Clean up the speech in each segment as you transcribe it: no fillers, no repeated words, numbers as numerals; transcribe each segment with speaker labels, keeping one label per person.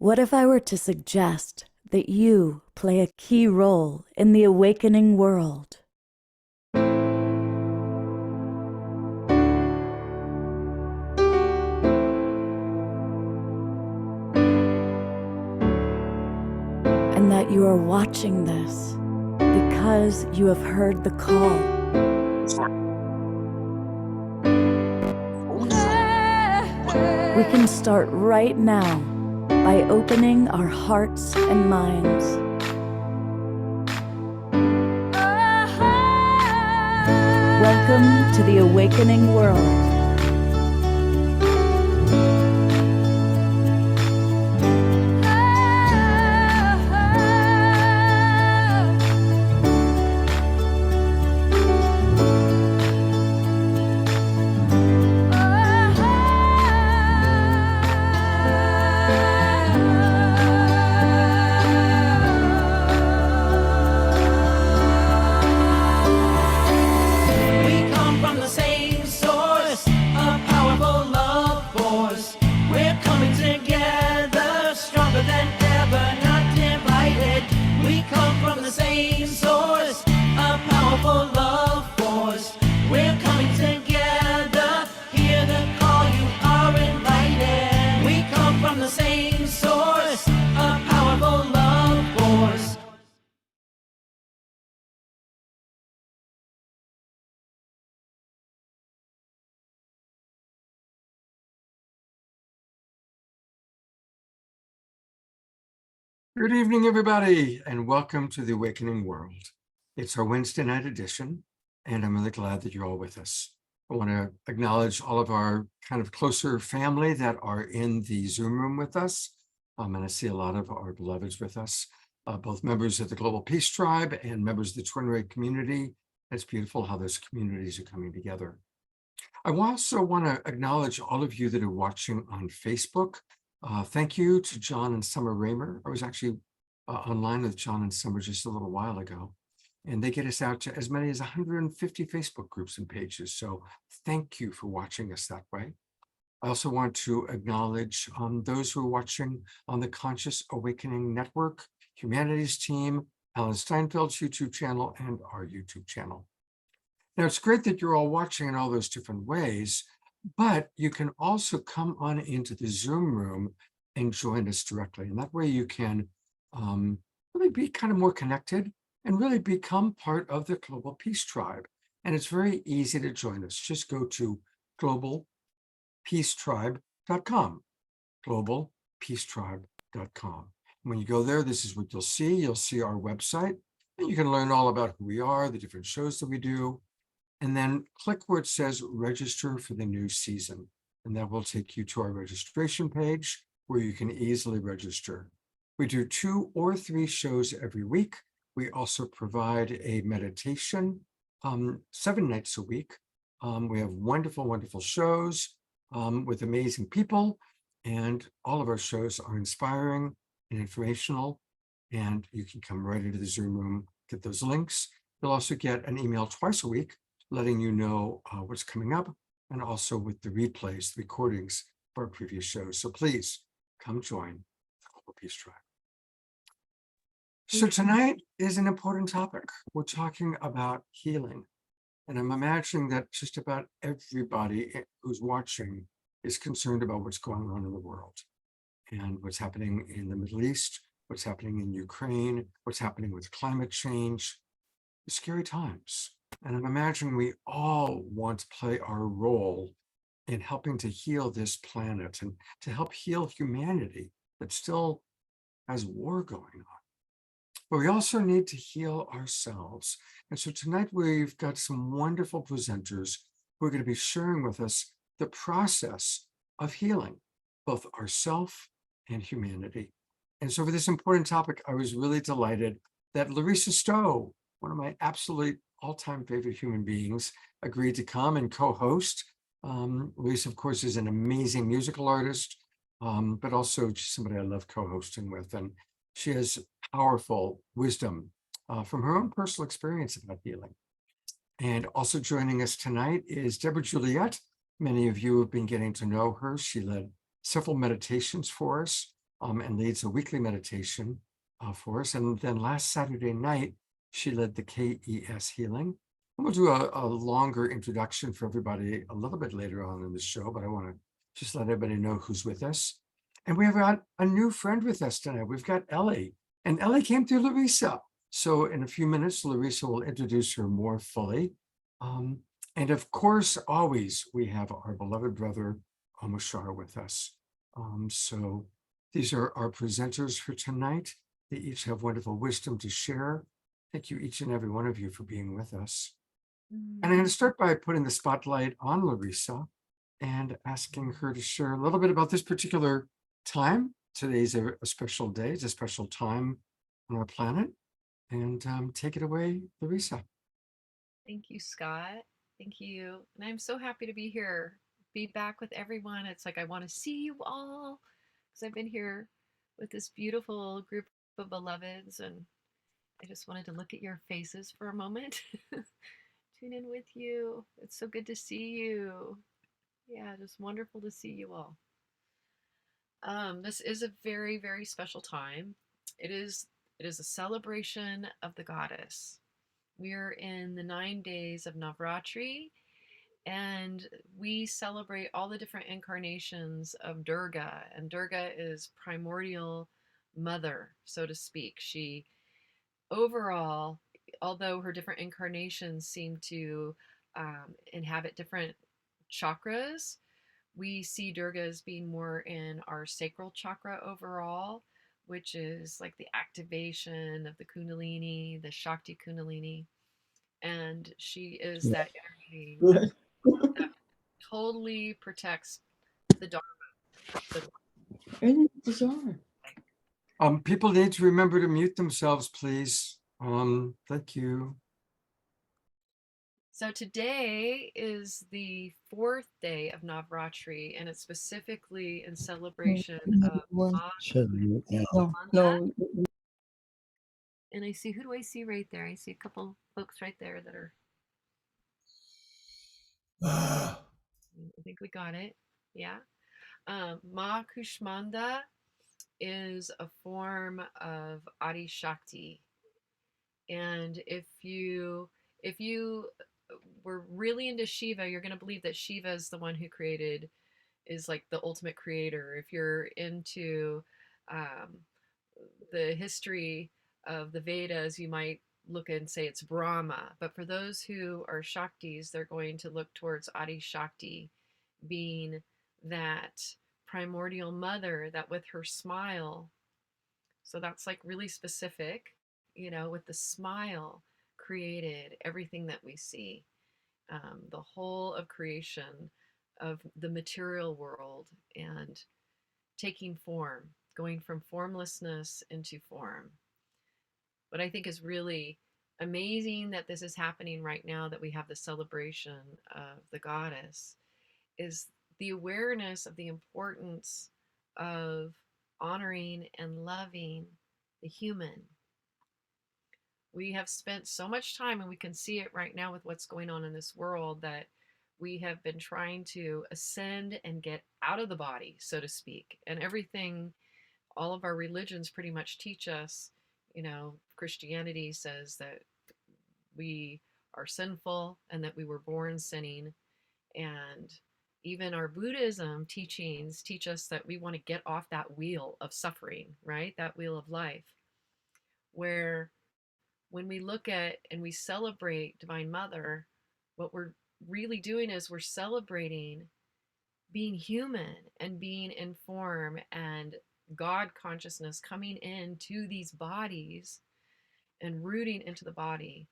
Speaker 1: What if I were to suggest that you play a key role in the awakening world? And that you are watching this because you have heard the call. We can start right now by opening our hearts and minds. Welcome to the awakening world.
Speaker 2: Good evening, everybody, and welcome to the Awakening World. It's our Wednesday night edition, and I'm really glad that you're all with us. I want to acknowledge all of our kind of closer family that are in the Zoom room with us, and I see a lot of our beloveds with us, both members of the Global Peace Tribe and members of the Twin Ray community. It's beautiful how those communities are coming together. I also want to acknowledge all of you that are watching on Facebook. Thank you to John and Summer Raymer. I was actually online with John and Summer just a little while ago, and they get us out to as many as 150 Facebook groups and pages. So thank you for watching us that way. I also want to acknowledge those who are watching on the Conscious Awakening Network, Humanities Team, Alan Steinfeld's YouTube channel, and our YouTube channel. Now, it's great that you're all watching in all those different ways, but you can also come on into the Zoom room and join us directly. And that way you can really be kind of more connected and really become part of the Global Peace Tribe. And it's very easy to join us. Just go to globalpeacetribe.com, globalpeacetribe.com. When you go there, this is what you'll see. You'll see our website, and you can learn all about who we are, the different shows that we do. And then click where it says register for the new season. And that will take you to our registration page where you can easily register. We do 2 or 3 shows every week. We also provide a meditation 7 nights a week. We have wonderful, wonderful shows with amazing people. And all of our shows are inspiring and informational. And you can come right into the Zoom room, get those links. You'll also get an email twice a week letting you know what's coming up, and also with the replays, the recordings for our previous shows. So please come join the Global Peace Tribe. So tonight is an important topic. We're talking about healing. And I'm imagining that just about everybody who's watching is concerned about what's going on in the world and what's happening in the Middle East, what's happening in Ukraine, what's happening with climate change. Scary times. And I'm imagining we all want to play our role in helping to heal this planet and to help heal humanity that still has war going on. But we also need to heal ourselves. And so tonight we've got some wonderful presenters who are going to be sharing with us the process of healing, both ourself and humanity. And so for this important topic, I was really delighted that Larisa Stow, one of my absolute all-time favorite human beings, agreed to come and co-host. Larisa, of course, is an amazing musical artist, but also just somebody I love co-hosting with. And she has powerful wisdom from her own personal experience about healing. And also joining us tonight is Deborah Juliet. Many of you have been getting to know her. She led several meditations for us and leads a weekly meditation for us. And then last Saturday night, she led the KES healing. And we'll do a longer introduction for everybody a little bit later on in the show, but I want to just let everybody know who's with us. And we have got a new friend with us tonight. We've got Ellie, and Ellie came through Larisa. So in a few minutes, Larisa will introduce her more fully. And of course, always we have our beloved brother, Omoshar, with us. So these are our presenters for tonight. They each have wonderful wisdom to share. Thank you, each and every one of you, for being with us. And I'm going to start by putting the spotlight on Larisa and asking her to share a little bit about this particular time. Today's a special day, it's a special time on our planet. And take it away, Larisa.
Speaker 3: Thank you, Scott. Thank you. And I'm so happy to be here, be back with everyone. It's like I want to see you all because I've been here with this beautiful group of beloveds, and I just wanted to look at your faces for a moment. Tune in with you. It's so good to see you. Yeah, just wonderful to see you all. This is a very, very special time. It is it is a celebration of the goddess. We're in the 9 days of Navratri, and we celebrate all the different incarnations of Durga. And Durga is primordial mother, so to speak. She overall, although her different incarnations seem to inhabit different chakras, we see Durga as being more in our sacral chakra overall, which is like the activation of the Kundalini, the Shakti Kundalini. And she is that energy that totally protects the Dharma. The
Speaker 4: Isn't it bizarre?
Speaker 2: People need to remember to mute themselves, please. Thank you.
Speaker 3: So today is the fourth day of Navratri, and it's specifically in celebration of Ma
Speaker 4: No,
Speaker 3: And I see, who do I see right there? I see a couple folks right there that are, I think we got it. Yeah. Ma Kushmanda is a form of Adi Shakti. And if you were really into Shiva, you're going to believe that Shiva is the one who created, is like the ultimate creator. If you're into um, the history of the Vedas, you might look and say it's Brahma. But for those who are Shaktis, they're going to look towards Adi Shakti, being that primordial mother that with her smile, so that's like really specific, with the smile created everything that we see, the whole of creation, of the material world, and taking form, going from formlessness into form. What I think is really amazing that this is happening right now, that we have the celebration of the goddess, is the awareness of the importance of honoring and loving the human. We have spent so much time, and we can see it right now with what's going on in this world, that we have been trying to ascend and get out of the body, so to speak. And everything, all of our religions pretty much teach us, Christianity says that we are sinful and that we were born sinning. And even our Buddhism teachings teach us that we want to get off that wheel of suffering, right? That wheel of life. Where when we look at and we celebrate Divine Mother, what we're really doing is we're celebrating being human and being in form, and God consciousness coming into these bodies and rooting into the body.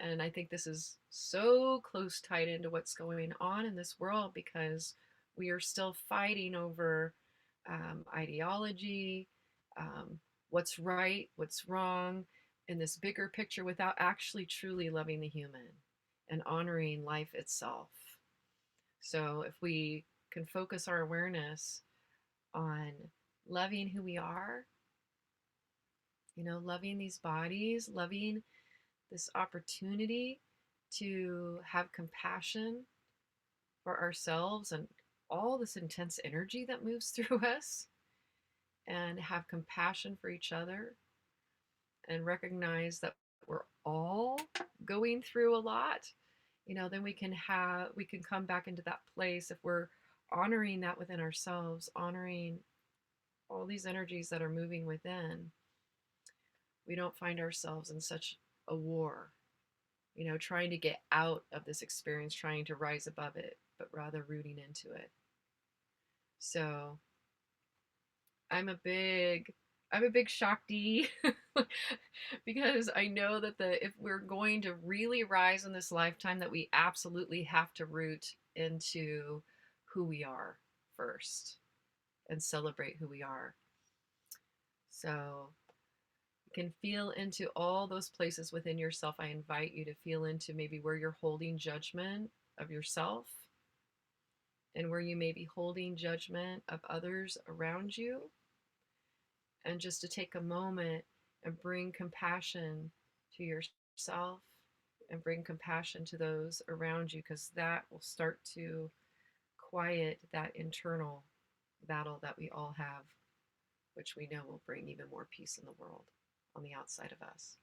Speaker 3: And I think this is so close tied into what's going on in this world, because we are still fighting over ideology, what's right, what's wrong, in this bigger picture, without actually truly loving the human and honoring life itself. So if we can focus our awareness on loving who we are, loving these bodies, loving this opportunity to have compassion for ourselves and all this intense energy that moves through us, and have compassion for each other and recognize that we're all going through a lot, then we can come back into that place if we're honoring that within ourselves, honoring all these energies that are moving within. We don't find ourselves in such a war, trying to get out of this experience, trying to rise above it, but rather rooting into it. So I'm a big Shakti because I know that if we're going to really rise in this lifetime, that we absolutely have to root into who we are first and celebrate who we are. So you can feel into all those places within yourself. I invite you to feel into maybe where you're holding judgment of yourself and where you may be holding judgment of others around you. And just to take a moment and bring compassion to yourself and bring compassion to those around you, because that will start to quiet that internal battle that we all have, which we know will bring even more peace in the world on the outside of us.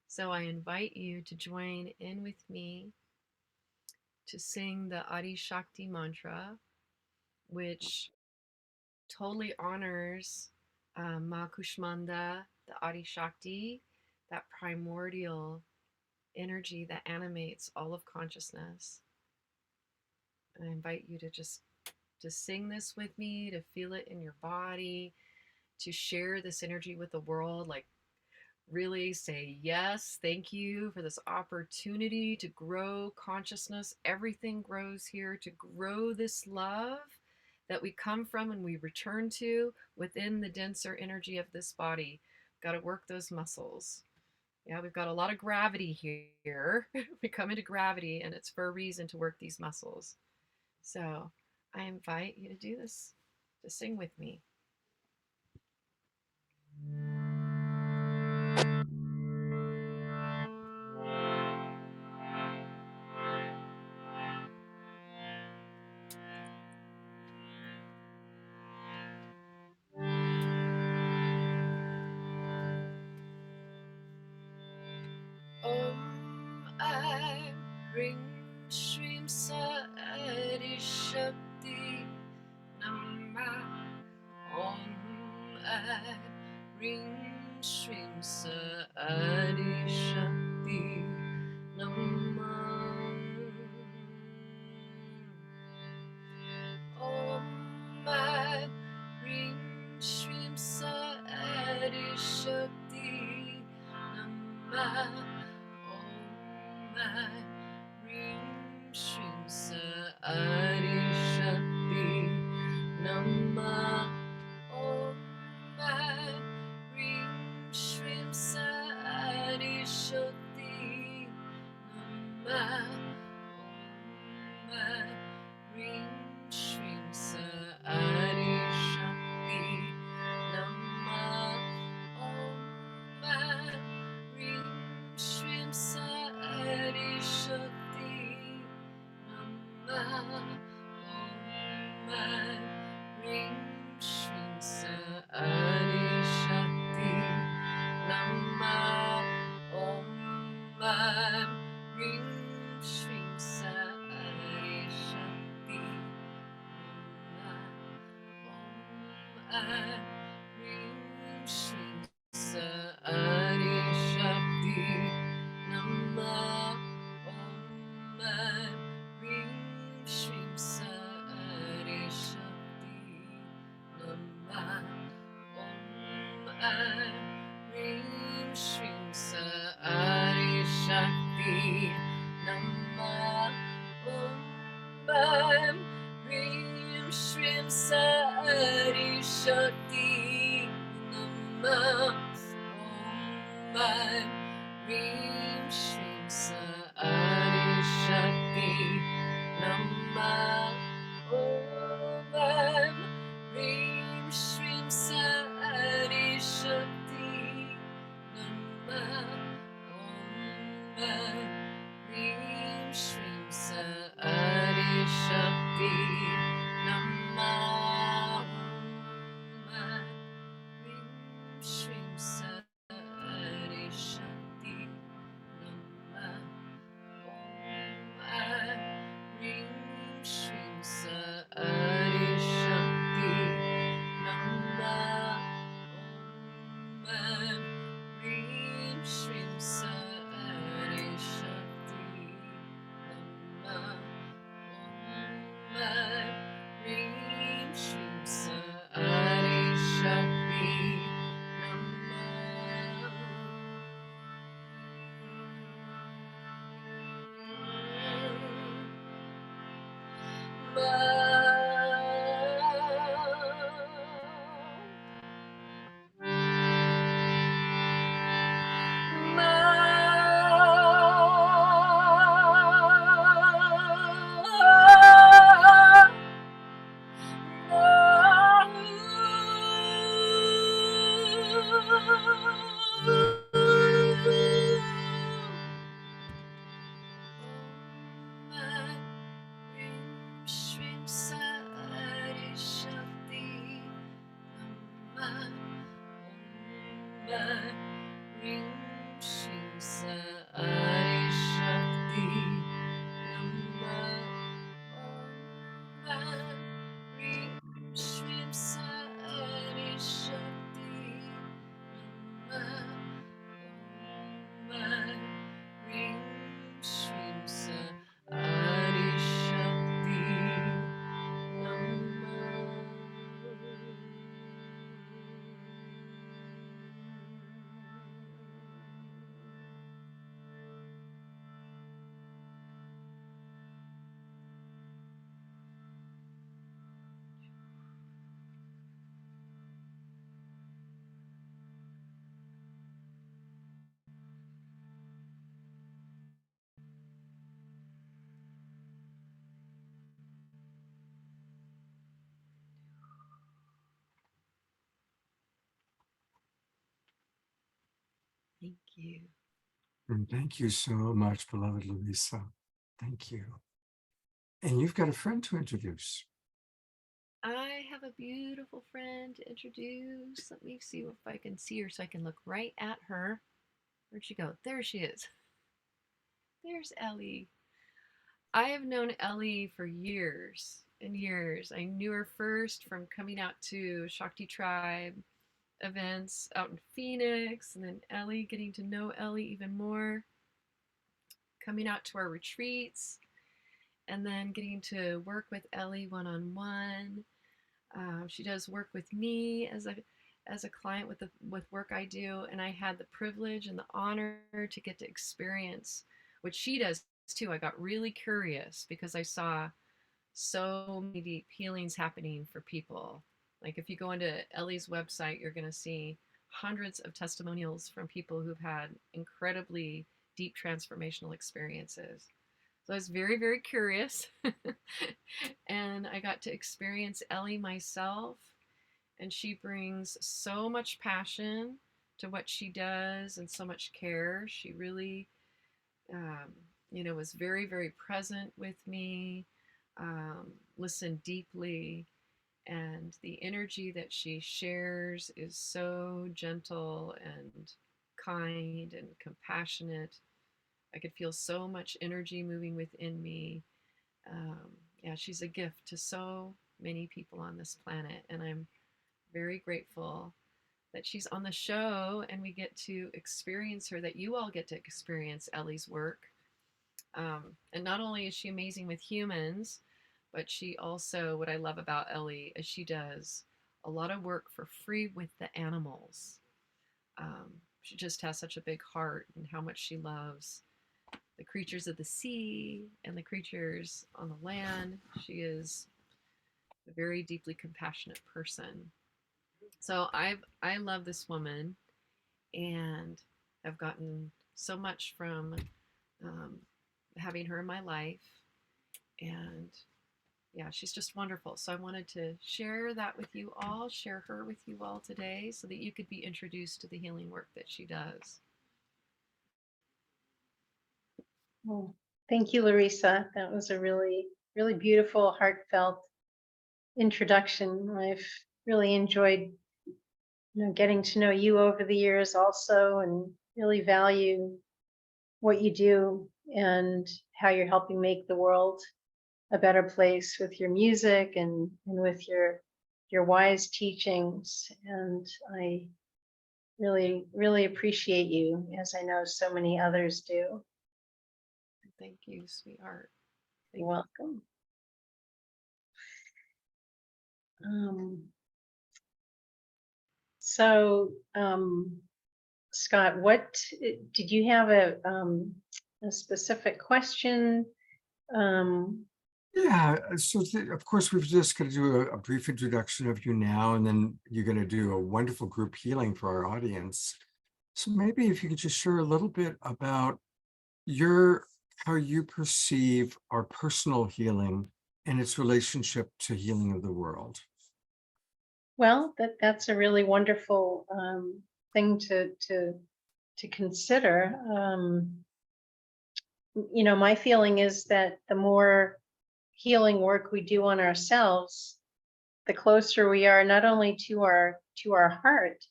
Speaker 3: So I invite you to join in with me to sing the Adi Shakti mantra, which totally honors Ma Kushmanda, the Adi Shakti, that primordial energy that animates all of consciousness. And I invite you to sing this with me, to feel it in your body, to share this energy with the world, like really say, yes, thank you for this opportunity to grow consciousness. Everything grows here, to grow this love that we come from and we return to within the denser energy of this body. Got to work those muscles. Yeah, we've got a lot of gravity here. We come into gravity, and it's for a reason, to work these muscles. So I invite you to do this, to sing with me. I bring Shrim Sadi Shakti Nama. I bring Shrim Sadi Shakti Nama. I bring Shrim Sadi Shakti Nama. I bring Shrim Sadi Shakti Nama. I bring Shrim Sadi Shakti Nama. I bring Shrim Sadi Shakti Nama. I bring Shrim Sadi Shakti Nama. I bring Shrim Sadi Shakti Nama. I bring Shrim Sadi Shakti Nama. I bring Shrim Sadi Shakti Nama. I bring Shrim Sadi Shakti Nama. I bring Shrim Sadi Shakti Nama. I bring Shrim Sadi Shakti Nama. I bring Shrim Sadi Shakti Nama. I bring Shrim Sadi Shakti Nama. I bring Shrim Sadi Shakti Nama. Thank you.
Speaker 2: And thank you so much, beloved Larisa. Thank you. And you've got a friend to introduce.
Speaker 3: I have a beautiful friend to introduce. Let me see if I can see her so I can look right at her. Where'd she go? There she is. There's Ellie. I have known Ellie for years and years. I knew her first from coming out to Shakti Tribe events out in Phoenix, and then Ellie, getting to know Ellie even more, coming out to our retreats, and then getting to work with Ellie one-on-one. She does work with me as a client with work I do, and I had the privilege and the honor to get to experience what she does too. I got really curious because I saw so many deep healings happening for people. Like if you go into Ellie's website, you're going to see hundreds of testimonials from people who've had incredibly deep transformational experiences. So I was very, very curious. And I got to experience Ellie myself. And she brings so much passion to what she does and so much care. She really, was very, very present with me, listened deeply. And the energy that she shares is so gentle and kind and compassionate. I could feel so much energy moving within me. Yeah, she's a gift to so many people on this planet, and I'm very grateful that she's on the show and we get to experience her, that you all get to experience Ellie's work. And not only is she amazing with humans, but she also, what I love about Ellie is she does a lot of work for free with the animals. She just has such a big heart and how much she loves the creatures of the sea and the creatures on the land. She is a very deeply compassionate person. So I love this woman and have gotten so much from having her in my life. And yeah, she's just wonderful. So I wanted to share that with you all, share her with you all today so that you could be introduced to the healing work that she does.
Speaker 5: Well, thank you, Larisa. That was a really, really beautiful, heartfelt introduction. I've really enjoyed, getting to know you over the years also, and really value what you do and how you're helping make the world a better place with your music and with your wise teachings. And I really, really appreciate you, as I know so many others do.
Speaker 3: Thank you, sweetheart.
Speaker 5: You're welcome. Scott, what did you have a specific question?
Speaker 2: Yeah, so of course we've just got to do a brief introduction of you now, and then you're going to do a wonderful group healing for our audience. So maybe if you could just share a little bit about how you perceive our personal healing and its relationship to healing of the world.
Speaker 5: Well, that's a really wonderful thing to consider. My feeling is that the more healing work we do on ourselves, the closer we are not only to our heart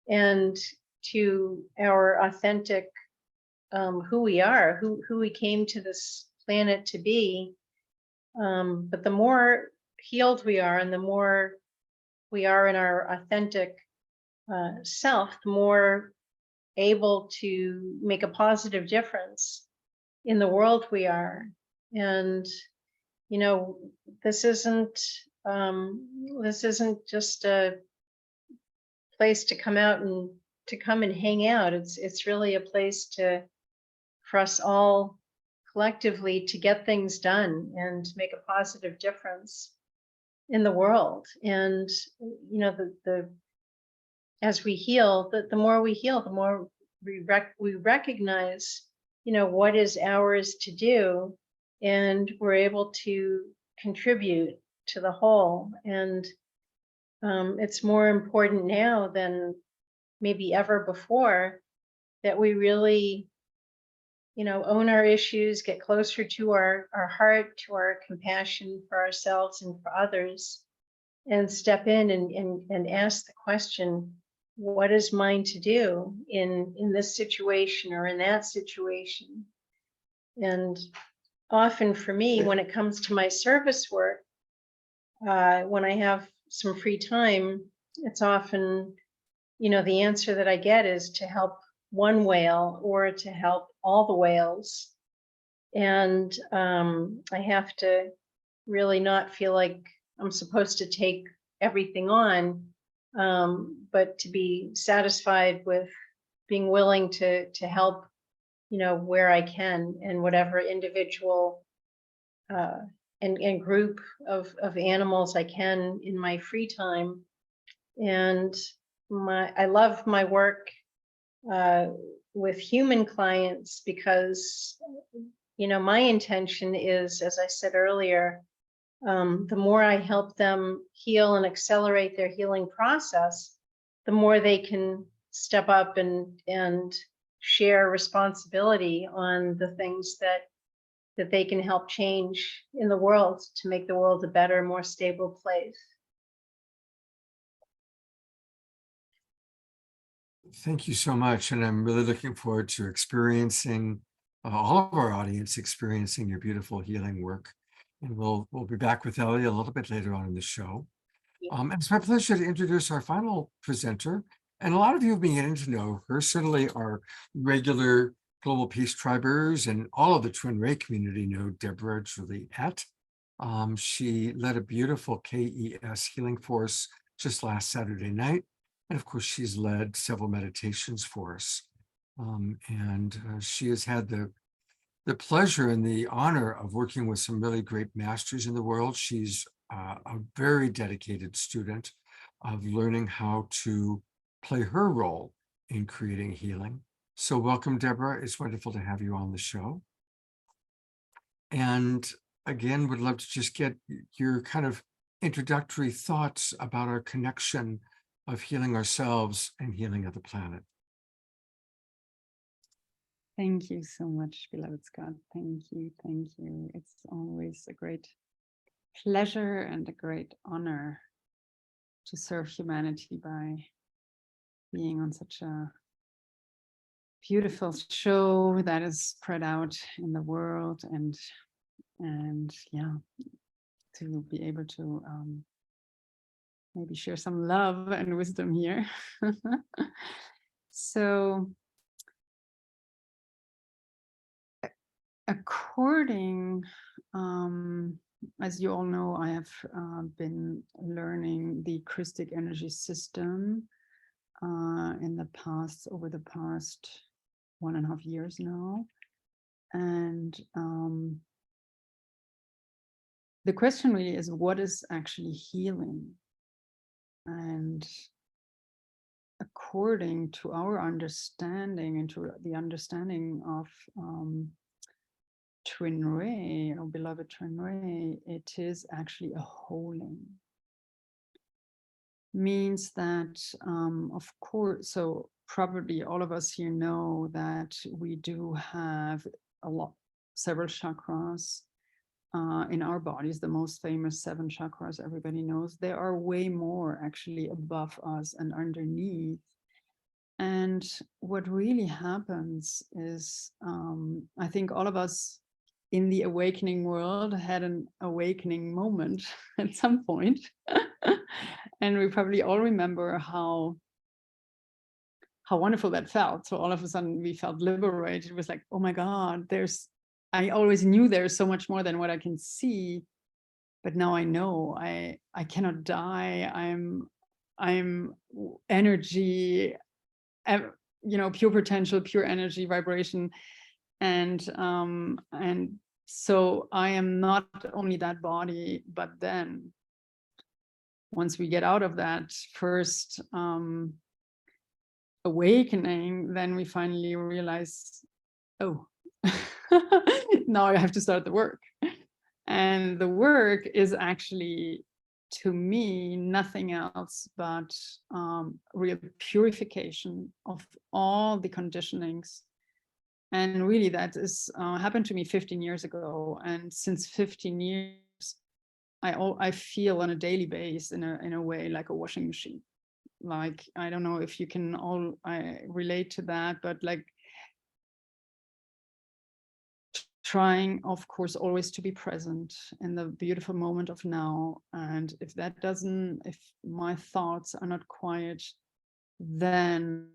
Speaker 5: and to our authentic who we are, who we came to this planet to be, but the more healed we are and the more we are in our authentic self, the more able to make a positive difference in the world we are. And this isn't just a place to come out and to come and hang out. It's really a place for us all collectively to get things done and to make a positive difference in the world. And the as we heal, the more we heal, the more we recognize what is ours to do, and we're able to contribute to the whole. And it's more important now than maybe ever before that we really own our issues, get closer to our heart, to our compassion for ourselves and for others, and step in and ask the question, what is mine to do in this situation or in that situation? And often for me, when it comes to my service work, when I have some free time, it's often, the answer that I get is to help one whale or to help all the whales. And I have to really not feel like I'm supposed to take everything on, but to be satisfied with being willing to help, where I can, and whatever individual and group of animals I can in my free time. And I love my work with human clients because, my intention is, as I said earlier, the more I help them heal and accelerate their healing process, the more they can step up and share responsibility on the things that they can help change in the world to make the world a better, more stable place.
Speaker 2: Thank you so much. And I'm really looking forward to experiencing all of our audience experiencing your beautiful healing work. And we'll be back with Ellie a little bit later on in the show. And it's my pleasure to introduce our final presenter. And a lot of you have been getting to know her, certainly our regular Global Peace Tribers and all of the Twin Ray community know Deborah Juliette. She led a beautiful KES healing force just last Saturday night. And of course, she's led several meditations for us. She has had the pleasure and the honor of working with some really great masters in the world. She's a very dedicated student of learning how to play her role in creating healing. So welcome, Deborah. It's wonderful to have you on the show. And again, would love to just get your kind of introductory thoughts about our connection of healing ourselves and healing of the planet.
Speaker 6: Thank you so much, beloved Scott. Thank you. Thank you. It's always a great pleasure and a great honor to serve humanity by being on such a beautiful show that is spread out in the world, and yeah, to be able to maybe share some love and wisdom here. So according, as you all know, I have been learning the Christic energy system over the past 1.5 years now. And the question really is, what is actually healing? And according to our understanding and to the understanding of Twin Ray, our beloved Twin Ray, it is actually a holding. means that, of course, so probably all of us here know that we do have several chakras in our bodies. The most famous 7 chakras everybody knows. There are way more actually above us and underneath. And what really happens is, I think all of us in the awakening world had an awakening moment at some point. And we probably all remember how wonderful that felt. So all of a sudden we felt liberated. It was like, oh my God, I always knew there's so much more than what I can see. But now I know I cannot die. I'm energy, pure potential, pure energy, vibration. And so I am not only that body, but then once we get out of that first awakening, then we finally realize, oh, now I have to start the work. And the work is actually, to me, nothing else but real purification of all the conditionings. And really that is happened to me 15 years ago. And since 15 years, I feel on a daily basis in a way like a washing machine. Like, I don't know if you can all relate to that, but like trying, of course, always to be present in the beautiful moment of now. And if my thoughts are not quiet, then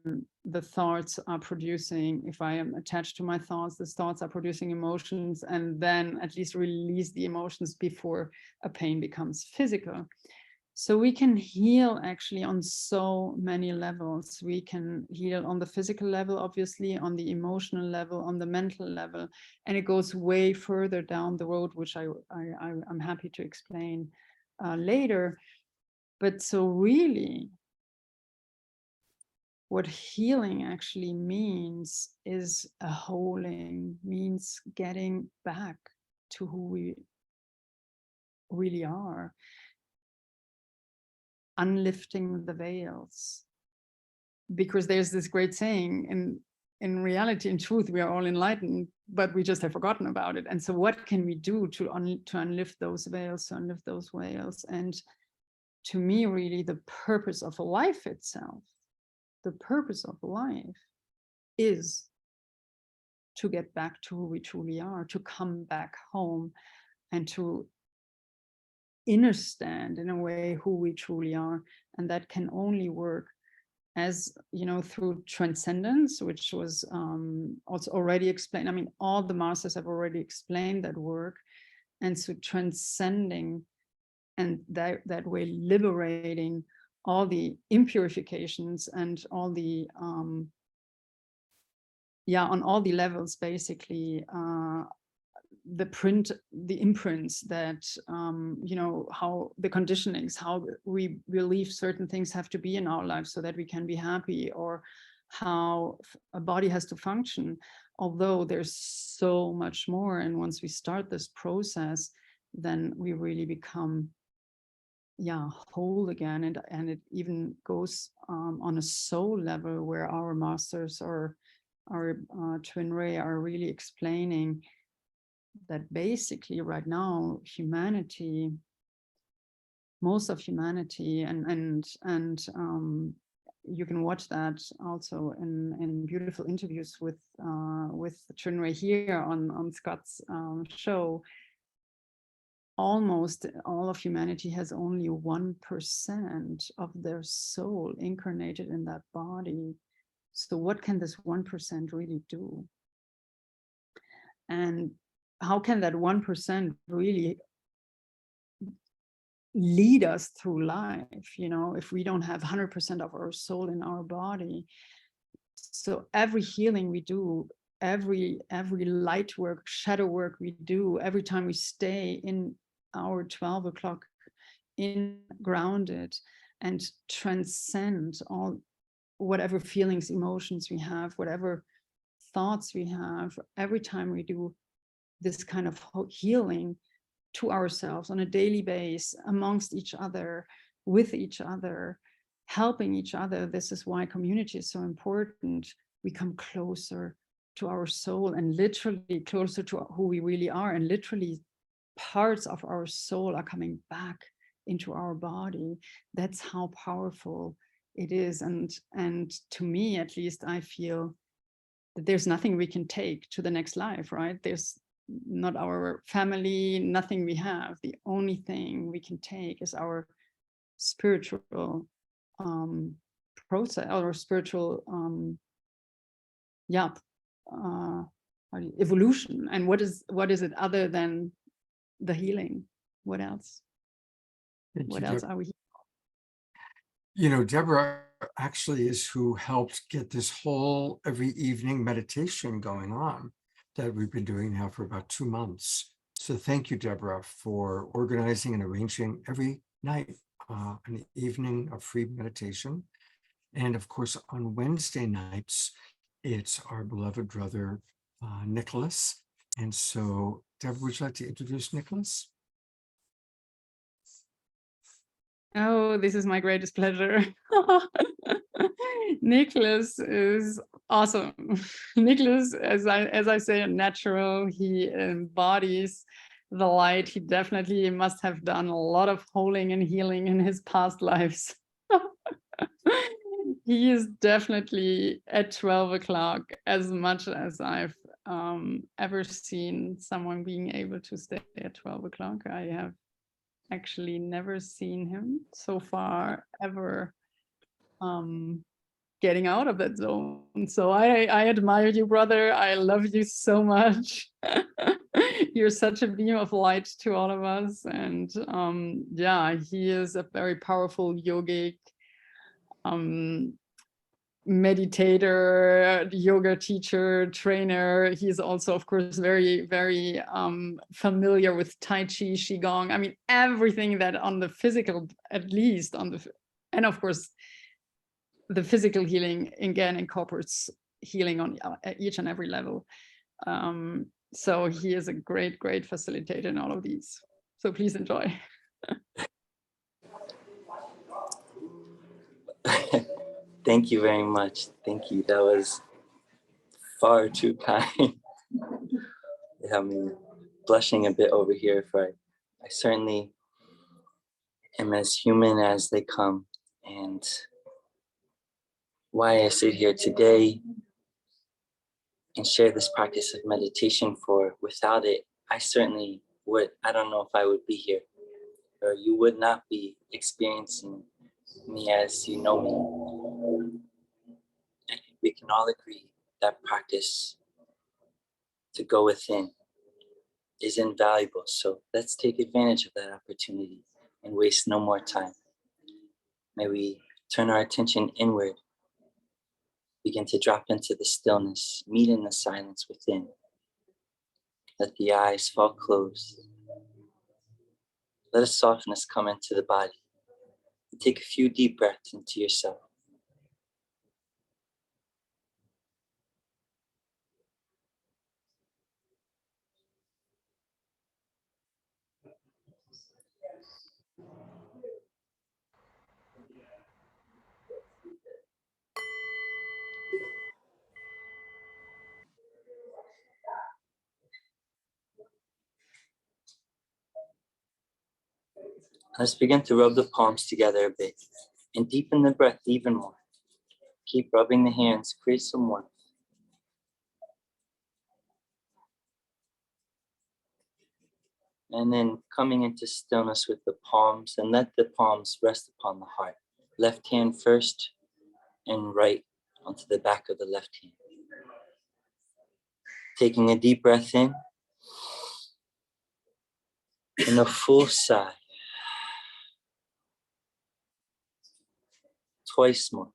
Speaker 6: the thoughts are producing, if I am attached to my thoughts, the thoughts are producing emotions, and then at least release the emotions before a pain becomes physical. So we can heal actually on so many levels. We can heal on the physical level, obviously, on the emotional level, on the mental level, and it goes way further down the road, which I'm happy to explain later. But so really, what healing actually means is a holding, means getting back to who we really are, unlifting the veils. Because there's this great saying, in reality, in truth, we are all enlightened, but we just have forgotten about it. And so what can we do to unlift those veils, to unlift those veils? And to me, really, the purpose of life itself, the purpose of life is to get back to who we truly are, to come back home and to understand in a way who we truly are. And that can only work as, through transcendence, which was also already explained. I mean, all the masters have already explained that work. And so transcending and that way liberating all the impurifications and all the on all the levels, basically, the imprints that how the conditionings, how we believe certain things have to be in our lives so that we can be happy, or how a body has to function, although there's so much more. And once we start this process, then we really become whole again. And it even goes on a soul level, where our masters or our Twin Ray are really explaining that basically right now most of humanity, and you can watch that also in beautiful interviews with Twin Ray here on Scott's show. Almost all of humanity has only 1% of their soul incarnated in that body. So what can this 1% really do? And how can that 1% really lead us through life, if we don't have 100% of our soul in our body? So every healing we do, every light work, shadow work we do, every time we stay in our 12 o'clock in grounded and transcend all whatever feelings, emotions we have, whatever thoughts we have, every time we do this kind of healing to ourselves on a daily basis, amongst each other, with each other, helping each other. This is why community is so important. We come closer to our soul and literally closer to who we really are, and literally parts of our soul are coming back into our body. That's how powerful it is. And to me, at least, I feel that there's nothing we can take to the next life, right? There's not our family, nothing we have. The only thing we can take is our spiritual process, or spiritual evolution. And what is it other than the healing? What else? What else are we?
Speaker 2: You know, Deborah actually is who helped get this whole every evening meditation going on that we've been doing now for about 2 months. So thank you, Deborah, for organizing and arranging every night an evening of free meditation. And of course, on Wednesday nights, it's our beloved brother, Nicholas. And so, Deborah, would you like to introduce Nicholas?
Speaker 6: Oh, this is my greatest pleasure. Nicholas is awesome. Nicholas, as I say, a natural. He embodies the light. He definitely must have done a lot of holding and healing in his past lives. He is definitely at 12 o'clock as much as I've ever seen someone being able to stay at 12 o'clock. I have actually never seen him so far ever getting out of that zone. So I admire you, brother. I love you so much. You're such a beam of light to all of us. And yeah, he is a very powerful yogic meditator, yoga teacher, trainer. He's also, of course, very, very familiar with Tai Chi, Qigong. I mean, everything that on the physical, at least on the, and of course, the physical healing again incorporates healing on each and every level. So he is a great, great facilitator in all of these. So please enjoy.
Speaker 7: Thank you very much. Thank you. That was far too kind. They have me blushing a bit over here, for I certainly am as human as they come. And why I sit here today and share this practice of meditation, for without it, I certainly would, I don't know if I would be here, or you would not be experiencing me as you know me. And we can all agree that practice to go within is invaluable. So let's take advantage of that opportunity and waste no more time. May we turn our attention inward, begin to drop into the stillness, meet in the silence within. Let the eyes fall closed. Let a softness come into the body. Take a few deep breaths into yourself. Let's begin to rub the palms together a bit and deepen the breath even more. Keep rubbing the hands, create some warmth. And then coming into stillness with the palms, and let the palms rest upon the heart. Left hand first and right onto the back of the left hand. Taking a deep breath in and a full sigh. Twice more.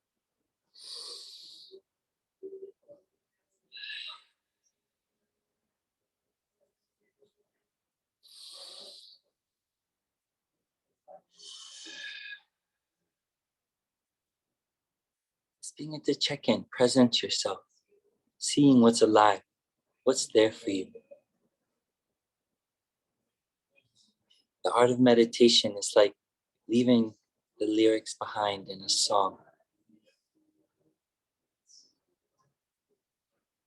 Speaker 7: Begin to check in, present yourself, seeing what's alive, what's there for you. The art of meditation is like leaving the lyrics behind in a song.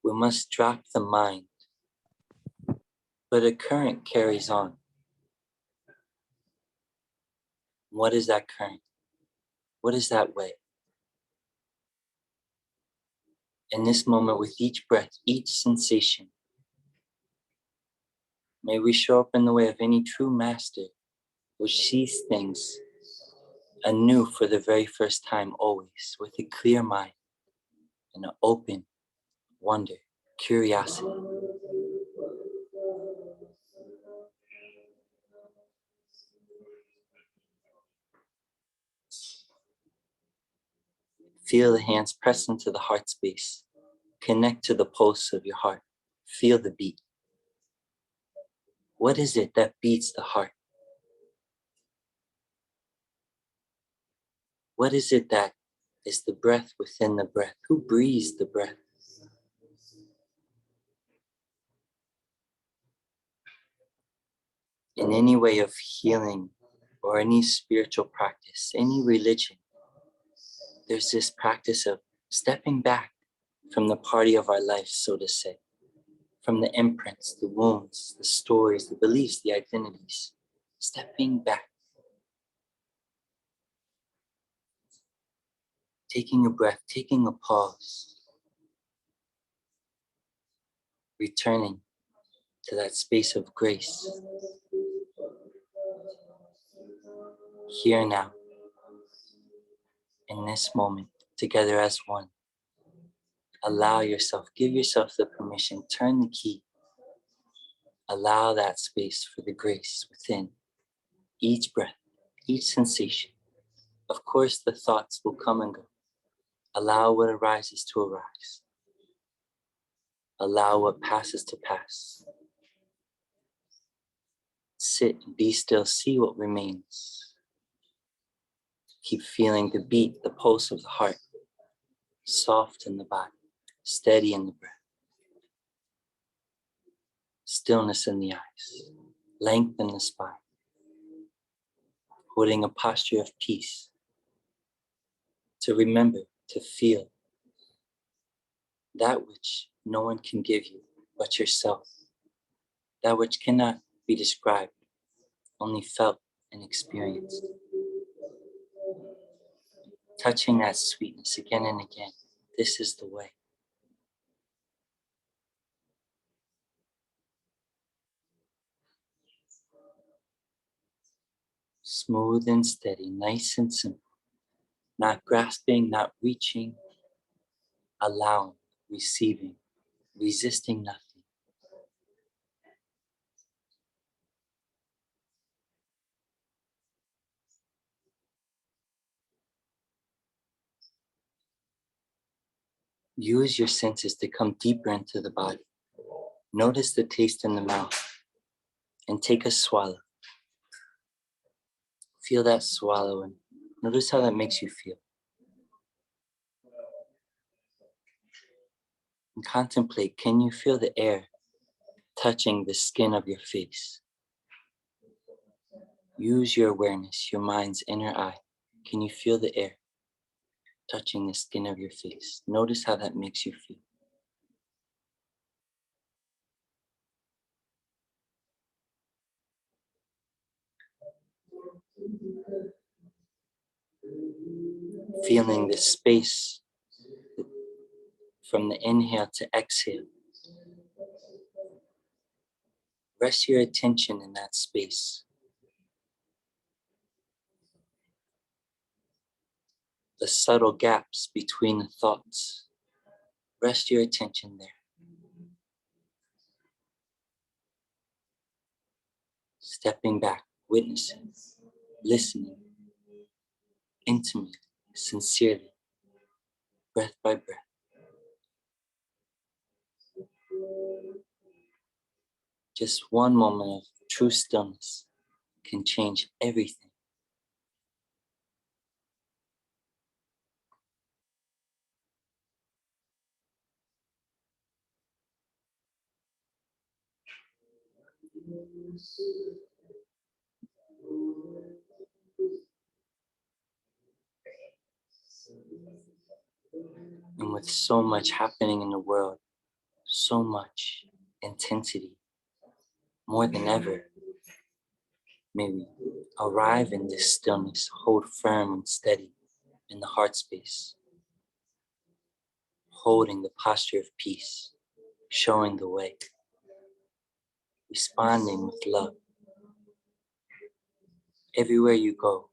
Speaker 7: We must drop the mind, but a current carries on. What is that current? What is that way? In this moment, with each breath, each sensation, may we show up in the way of any true master, which sees things anew for the very first time, always with a clear mind and an open wonder, curiosity. Feel the hands press into the heart space. Connect to the pulse of your heart. Feel the beat. What is it that beats the heart? What is it that is the breath within the breath? Who breathes the breath? In any way of healing or any spiritual practice, any religion, there's this practice of stepping back from the party of our life, so to say, from the imprints, the wounds, the stories, the beliefs, the identities, stepping back, taking a breath, taking a pause, returning to that space of grace, here now, in this moment, together as one. Allow yourself, give yourself the permission, turn the key. Allow that space for the grace within each breath, each sensation. Of course, the thoughts will come and go. Allow what arises to arise. Allow what passes to pass. Sit and be still, see what remains. Keep feeling the beat, the pulse of the heart, soft in the body, steady in the breath. Stillness in the eyes, length in the spine. Holding a posture of peace. To remember, to feel that which no one can give you but yourself. That which cannot be described, only felt and experienced. Touching that sweetness again and again. This is the way. Smooth and steady, nice and simple. Not grasping, not reaching, allowing, receiving, resisting nothing. Use your senses to come deeper into the body. Notice the taste in the mouth and take a swallow. Feel that swallow and notice how that makes you feel. And contemplate, can you feel the air touching the skin of your face? Use your awareness, your mind's inner eye. Can you feel the air touching the skin of your face? Notice how that makes you feel. Feeling the space from the inhale to exhale. Rest your attention in that space. The subtle gaps between the thoughts. Rest your attention there. Stepping back, witnessing, listening, intimately, sincerely, breath by breath. Just one moment of true stillness can change everything. And with so much happening in the world, so much intensity, more than ever, may we arrive in this stillness, hold firm and steady in the heart space, holding the posture of peace, showing the way, responding with love. Everywhere you go,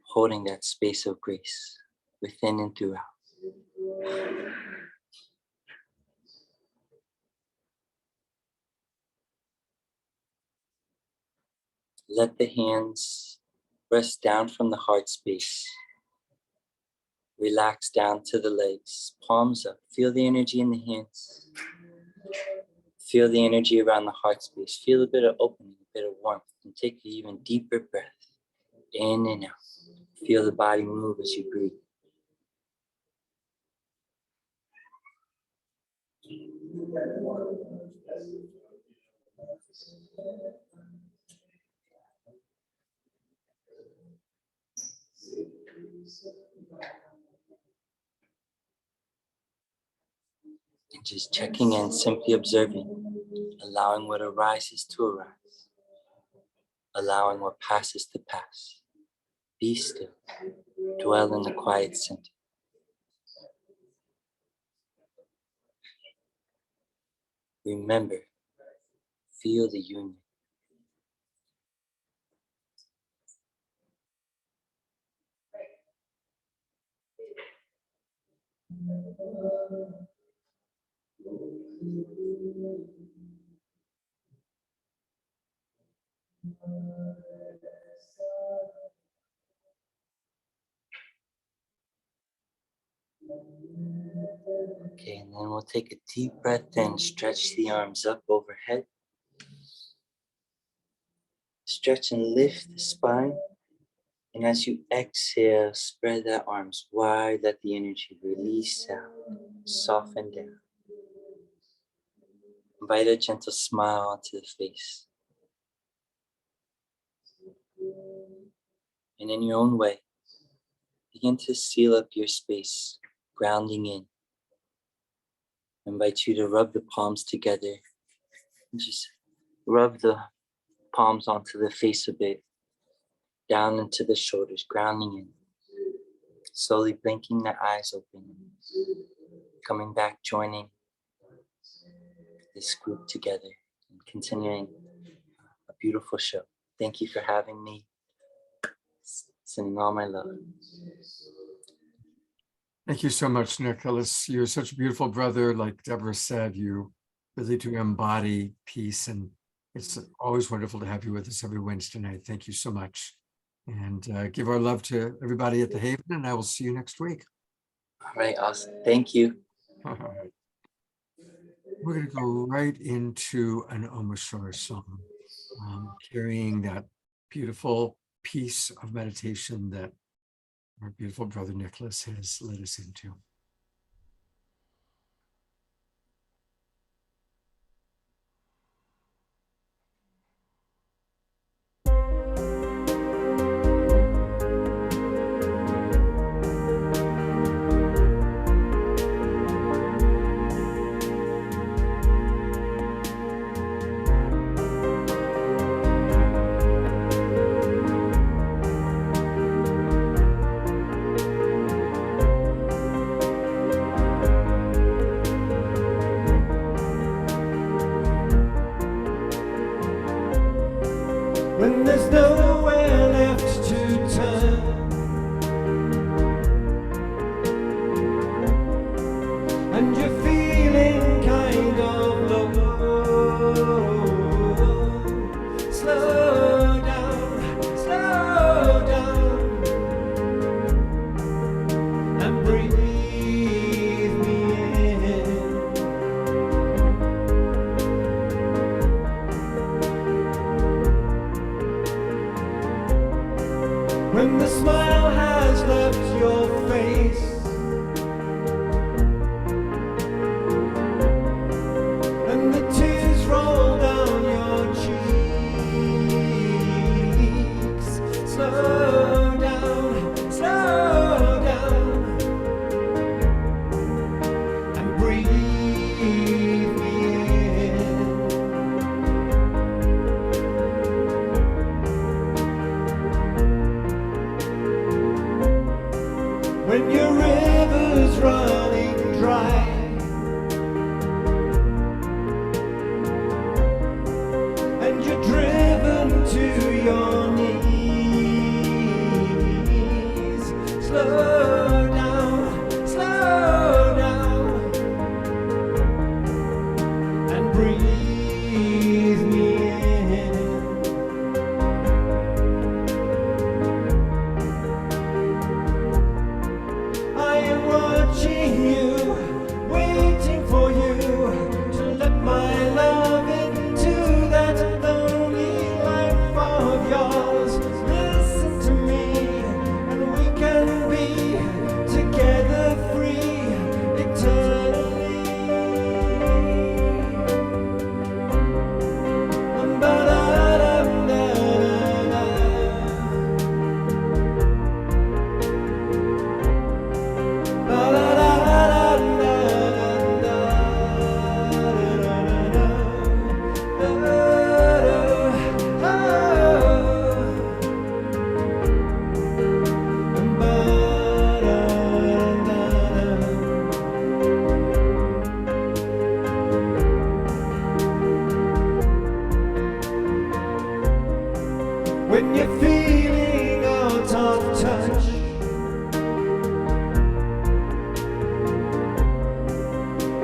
Speaker 7: holding that space of grace within and throughout. Let the hands rest down from the heart space. Relax down to the legs, palms up. Feel the energy in the hands. Feel the energy around the heart space. Feel a bit of opening, a bit of warmth, and take an even deeper breath in and out. Feel the body move as you breathe. And just checking in, simply observing, allowing what arises to arise, allowing what passes to pass. Be still, dwell in the quiet center. Remember, feel the union. Okay, and then we'll take a deep breath in, stretch the arms up overhead. Stretch and lift the spine. And as you exhale, spread the arms wide, let the energy release out, soften down. Invite a gentle smile onto the face. And in your own way, begin to seal up your space, grounding in. I invite you to rub the palms together. And just rub the palms onto the face a bit, down into the shoulders, grounding in. Slowly blinking the eyes open. Coming back, joining this group together and continuing a beautiful show. Thank you for having me. Sending all my love.
Speaker 2: Thank you so much, Nicholas. You're such a beautiful brother. Like Deborah said, you really do embody peace, and it's always wonderful to have you with us every Wednesday night. Thank you so much. And give our love to everybody at the Haven, and I will see you next week.
Speaker 7: All right, awesome. Thank you.
Speaker 2: All right. We're going to go right into an Om Shore song, carrying that beautiful piece of meditation that our beautiful brother Nicholas has led us into.
Speaker 8: When there's nowhere left to turn, and you're feeling kind of low, slow down, and breathe me in. When the smile has left your face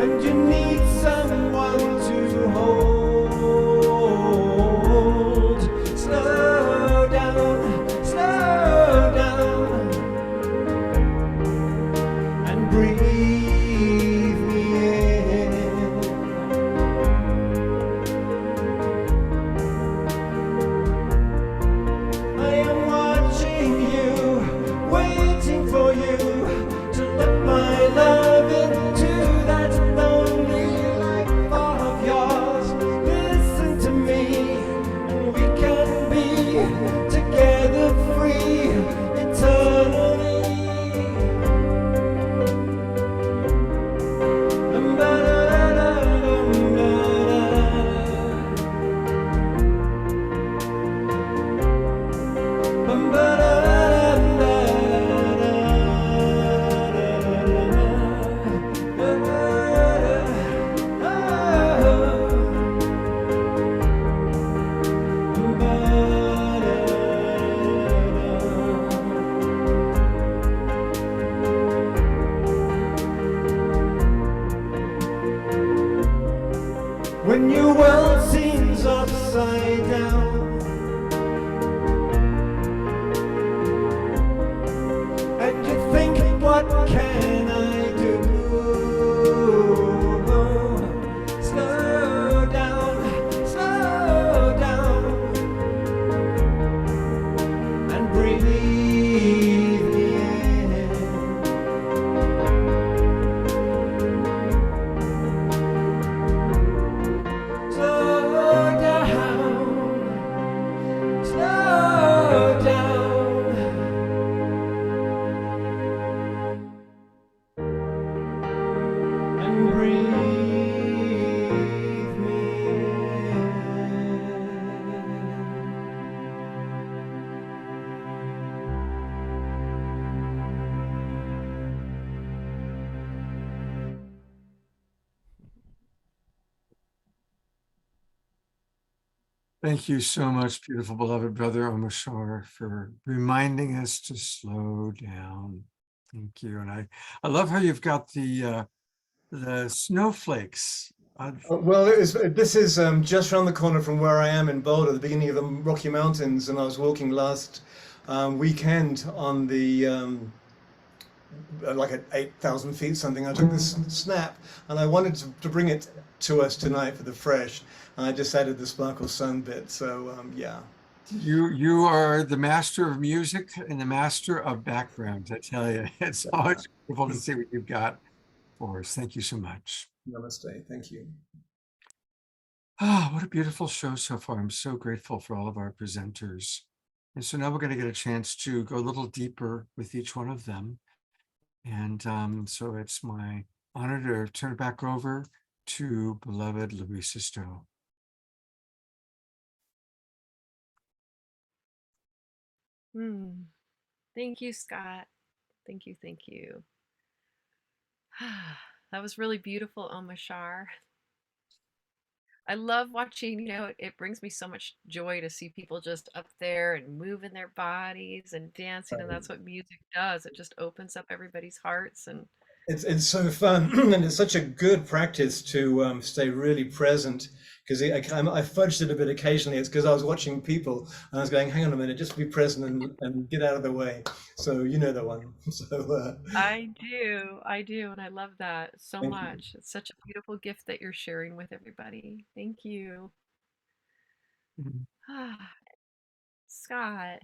Speaker 8: and you need someone to hold. Slow down, and breathe me in. I am watching you, waiting for you to let my love into that lonely life of yours. Listen to me, and we can be together free eternally. When your world seems upside down, and you think, what can I do? Slow down, and breathe me in. Slow down, and breathe me in.
Speaker 2: Thank you so much, beautiful beloved brother Omashar, for reminding us to slow down. Thank you. And I love how you've got the snowflakes.
Speaker 9: Well, this is just around the corner from where I am in Boulder, the beginning of the Rocky Mountains, and I was walking last weekend on the like at 8,000 feet something. I took this snap, and I wanted to bring it to us tonight for the fresh. And I just added the sparkle sun bit. So yeah.
Speaker 2: You are the master of music and the master of backgrounds. I tell you, it's always beautiful to see what you've got for us. Thank you so much.
Speaker 9: Namaste. Thank you.
Speaker 2: Ah, what a beautiful show so far. I'm so grateful for all of our presenters. And so now we're going to get a chance to go a little deeper with each one of them. And so it's my honor to turn it back over to beloved Larisa Stow.
Speaker 3: Thank you, Scott. Thank you. Thank you. That was really beautiful, Omashar. I love watching, it brings me so much joy to see people just up there and moving their bodies and dancing. And that's what music does. It just opens up everybody's hearts. And
Speaker 9: It's so fun, and it's such a good practice to stay really present, because I fudged it a bit occasionally. It's because I was watching people and I was going, hang on a minute, just be present and get out of the way. So you know the one. So
Speaker 3: I do. And I love that so
Speaker 9: thank you.
Speaker 3: much. It's such a beautiful gift that you're sharing with everybody. Thank you.
Speaker 2: Mhm.
Speaker 3: Scott,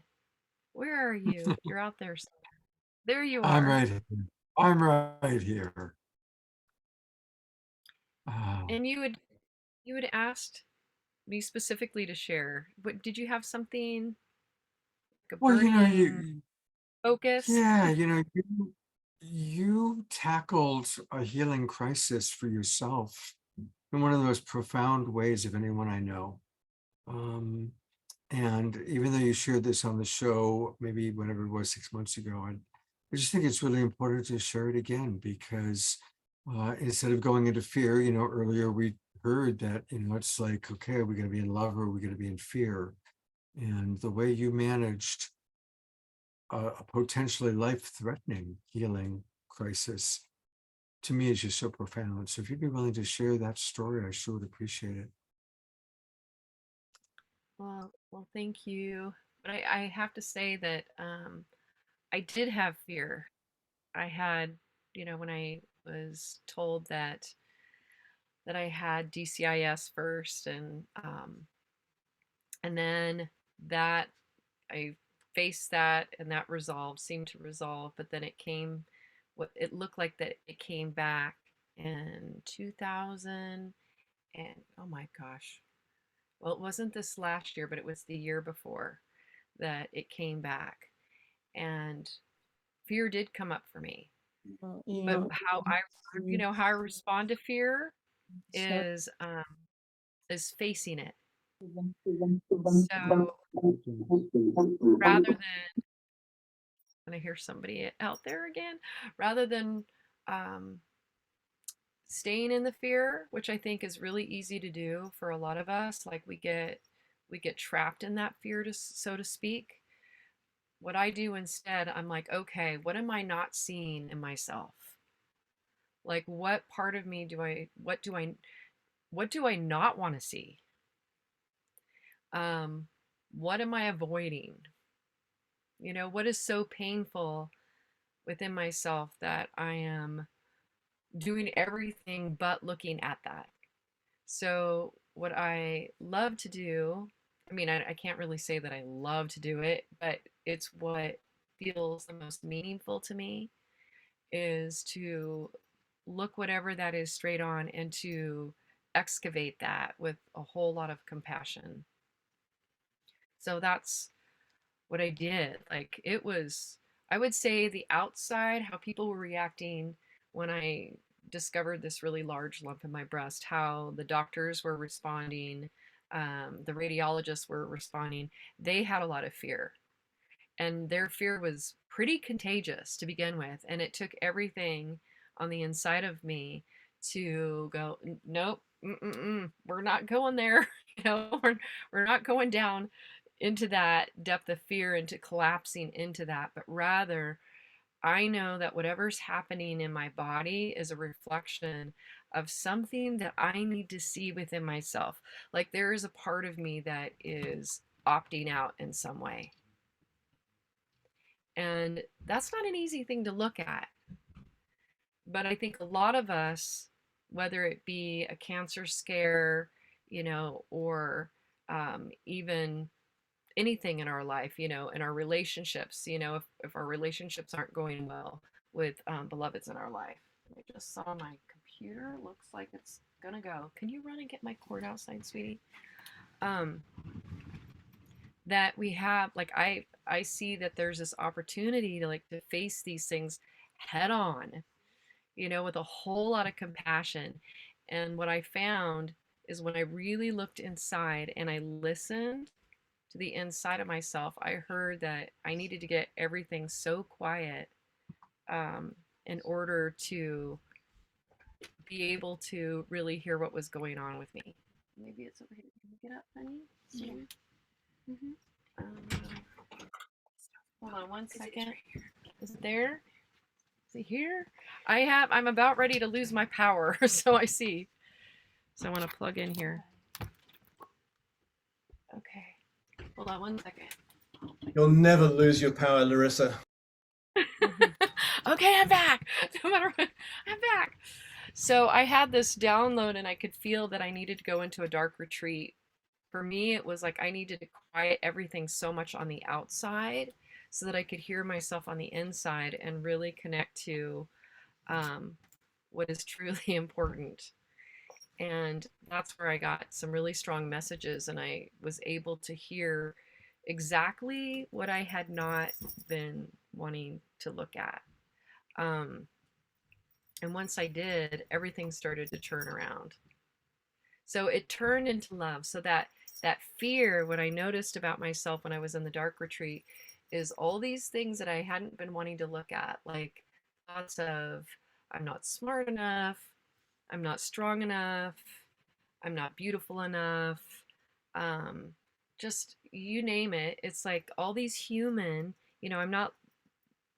Speaker 3: where are you? You're out there somewhere. There you
Speaker 2: I'm
Speaker 3: are.
Speaker 2: right here. I'm right here.
Speaker 3: And you had asked me specifically to share. What did you have something like a
Speaker 2: Well,
Speaker 3: burning focus?
Speaker 2: yeah, you tackled a healing crisis for yourself in one of the most profound ways of anyone I know. And even though you shared this on the show, maybe whenever it was 6 months ago, I just think it's really important to share it again, because instead of going into fear, earlier we heard that, it's like, okay, are we going to be in love or are we going to be in fear? And the way you managed a potentially life-threatening healing crisis to me is just so profound. So if you'd be willing to share that story, I sure would appreciate it.
Speaker 3: Well, thank you. But I have to say that I did have fear. I had, when I was told that I had DCIS first, and then that I faced that, and that seemed to resolve, but then what it looked like that it came back in 2000, and oh my gosh. Well, it wasn't this last year, but it was the year before that it came back. And fear did come up for me.
Speaker 4: Well,
Speaker 3: But how I respond to fear
Speaker 4: so
Speaker 3: is facing it. So rather than, and I hear somebody out there again, rather than staying in the fear, which I think is really easy to do for a lot of us, like we get trapped in that fear, so to speak. What I do instead, I'm like, okay, what am I not seeing in myself? Like, what part of me what do I not want to see? What am I avoiding? What is so painful within myself that I am doing everything but looking at that? So what I love to do, I mean, I can't really say that I love to do it, but it's what feels the most meaningful to me, is to look whatever that is straight on and to excavate that with a whole lot of compassion. So that's what I did. Like, it was, I would say, the outside, how people were reacting when I discovered this really large lump in my breast, how the doctors were responding, the radiologists were responding. They had a lot of fear, and their fear was pretty contagious to begin with. And it took everything on the inside of me to go, nope, we're not going there. We're not going down into that depth of fear, into collapsing into that, but rather I know that whatever's happening in my body is a reflection of something that I need to see within myself. Like, there is a part of me that is opting out in some way. And that's not an easy thing to look at. But I think a lot of us, whether it be a cancer scare, or even anything in our life, in our relationships, if our relationships aren't going well with beloveds in our life. I just saw my computer, looks like it's gonna go. Can you run and get my cord outside, sweetie? That we have, like, I see that there's this opportunity to face these things head on, with a whole lot of compassion. And what I found is when I really looked inside and I listened to the inside of myself, I heard that I needed to get everything so quiet in order to be able to really hear what was going on with me. Maybe it's over here. Can you get up, honey? Yeah. Hold on one second. Is it there? Is it here? I'm about ready to lose my power, so I see. So I want to plug in here. Okay. Hold on one second.
Speaker 9: You'll never lose your power, Larisa.
Speaker 3: Okay, I'm back. No matter what, I'm back. So I had this download, and I could feel that I needed to go into a dark retreat. For me, it was like I needed to quiet everything so much on the outside so that I could hear myself on the inside and really connect to what is truly important. And that's where I got some really strong messages, and I was able to hear exactly what I had not been wanting to look at. And once I did, everything started to turn around. So it turned into love. So that fear, what I noticed about myself when I was in the dark retreat, is all these things that I hadn't been wanting to look at, like thoughts of I'm not smart enough, I'm not strong enough, I'm not beautiful enough, just you name it. It's like all these human, I'm not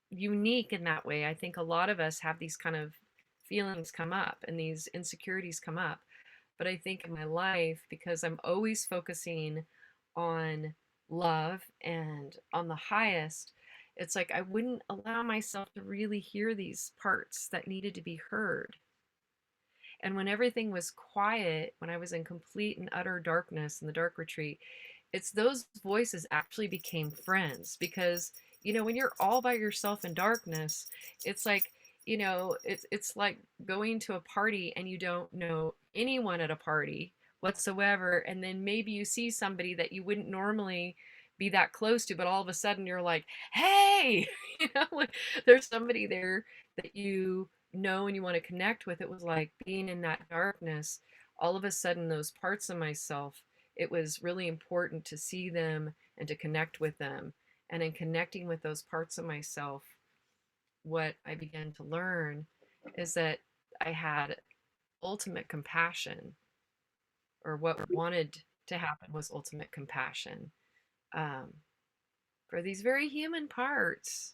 Speaker 3: unique in that way. I think a lot of us have these kind of feelings come up and these insecurities come up. But I think in my life, because I'm always focusing on love and on the highest, it's like I wouldn't allow myself to really hear these parts that needed to be heard. And when everything was quiet, when I was in complete and utter darkness in the dark retreat, it's those voices actually became friends. Because, you know, when you're all by yourself in darkness, it's like, you know, it's like going to a party and you don't know anyone at a party whatsoever. And then maybe you see somebody that you wouldn't normally be that close to, but all of a sudden you're like, hey, you know, like there's somebody there that you know and you want to connect with. It was like being in that darkness. All of a sudden, those parts of myself, it was really important to see them and to connect with them. And in connecting with those parts of myself, what I began to learn is that I had ultimate compassion, or what wanted to happen was ultimate compassion, um, for these very human parts.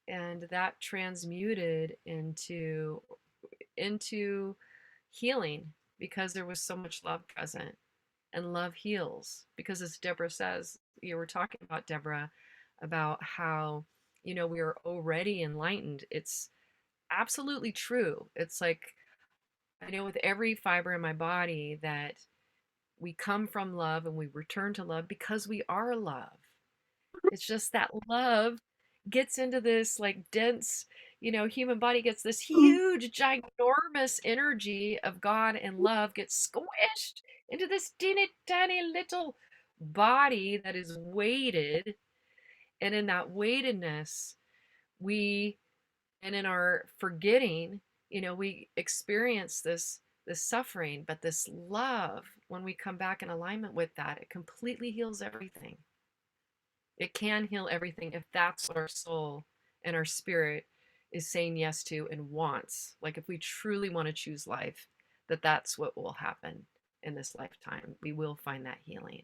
Speaker 3: And that transmuted into healing, because there was so much love present, and love heals. Because as Deborah says, you were talking about, Deborah, about how, you know, we are already enlightened. It's absolutely true. It's like, I know with every fiber in my body that we come from love and we return to love because we are love. It's just that love gets into this like dense, you know, human body gets this huge, ginormous energy of God and love gets squished into this teeny tiny little body that is weighted. And in that weightedness, we, and in our forgetting, you know, we experience this suffering. But this love, when we come back in alignment with that, it completely heals everything. It can heal everything if that's what our soul and our spirit is saying yes to and wants. Like if we truly want to choose life, that's what will happen in this lifetime. We will find that healing.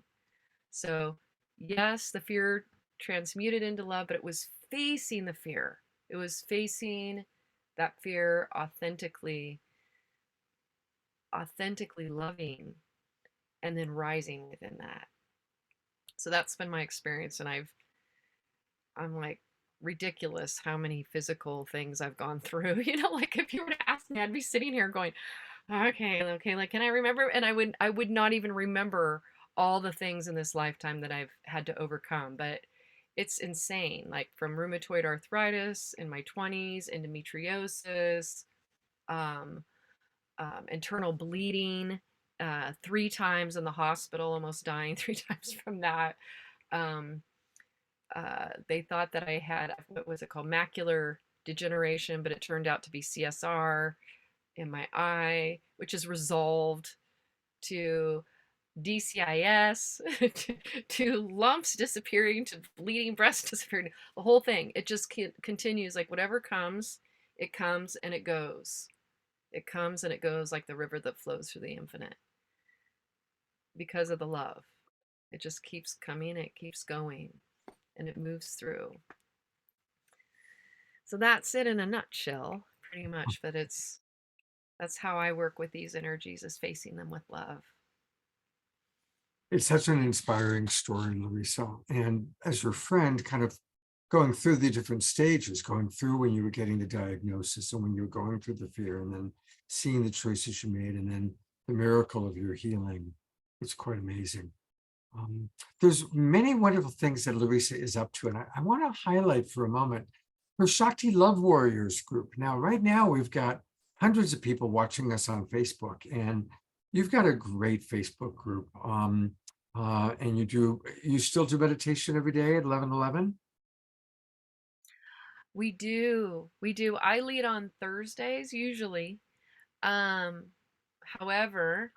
Speaker 3: So yes, the fear transmuted into love, but it was facing the fear. It was facing that fear authentically loving, and then rising within that. So that's been my experience. And I'm like, ridiculous how many physical things I've gone through. You know, like if you were to ask me, I'd be sitting here going, okay, like can I remember? And I would not even remember all the things in this lifetime that I've had to overcome. But it's insane. Like from rheumatoid arthritis in my 20s, endometriosis, um, internal bleeding, 3 times in the hospital, almost dying 3 times from that. Um, they thought that I had, what was it called, macular degeneration, but it turned out to be CSR in my eye, which is resolved to DCIS, to lumps disappearing, to bleeding breast disappearing, the whole thing. It just continues, like whatever comes, it comes and it goes. It comes and it goes like the river that flows through the infinite. Because of the love. It just keeps coming, it keeps going, and it moves through. So that's it in a nutshell, pretty much. But that's how I work with these energies, is facing them with love.
Speaker 2: It's such an inspiring story, Larisa. And as your friend, kind of going through the different stages, going through when you were getting the diagnosis and when you were going through the fear, and then seeing the choices you made, and then the miracle of your healing. It's quite amazing. There's many wonderful things that Larisa is up to, and I want to highlight for a moment her Shakti Love Warriors group. Now, right now, we've got hundreds of people watching us on Facebook, and you've got a great Facebook group. And you still do meditation every day at 11:11?
Speaker 3: We do. I lead on Thursdays usually. However,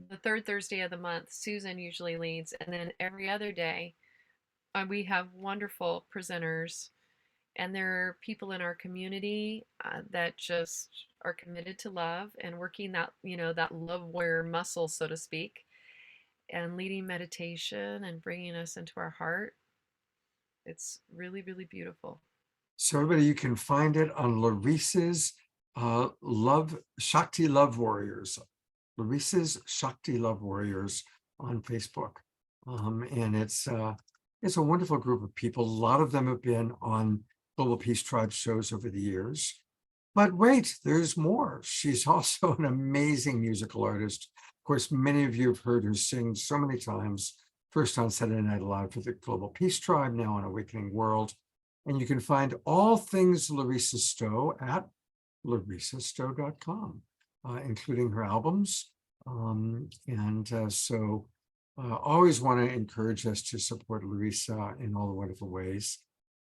Speaker 3: the third Thursday of the month, Susan usually leads, and then every other day, we have wonderful presenters, and there are people in our community that just are committed to love and working that, you know, that love warrior muscle, so to speak, and leading meditation and bringing us into our heart. It's really, really beautiful.
Speaker 2: So everybody, you can find it on Larisa's Shakti Love Warriors, Larisa's Shakti Love Warriors on Facebook. And it's a wonderful group of people. A lot of them have been on Global Peace Tribe shows over the years. But wait, there's more. She's also an amazing musical artist. Of course, many of you have heard her sing so many times, first on Saturday Night Live for the Global Peace Tribe, now on Awakening World. And you can find all things Larisa Stow at larisastow.com, including her albums. Always want to encourage us to support Larisa in all the wonderful ways.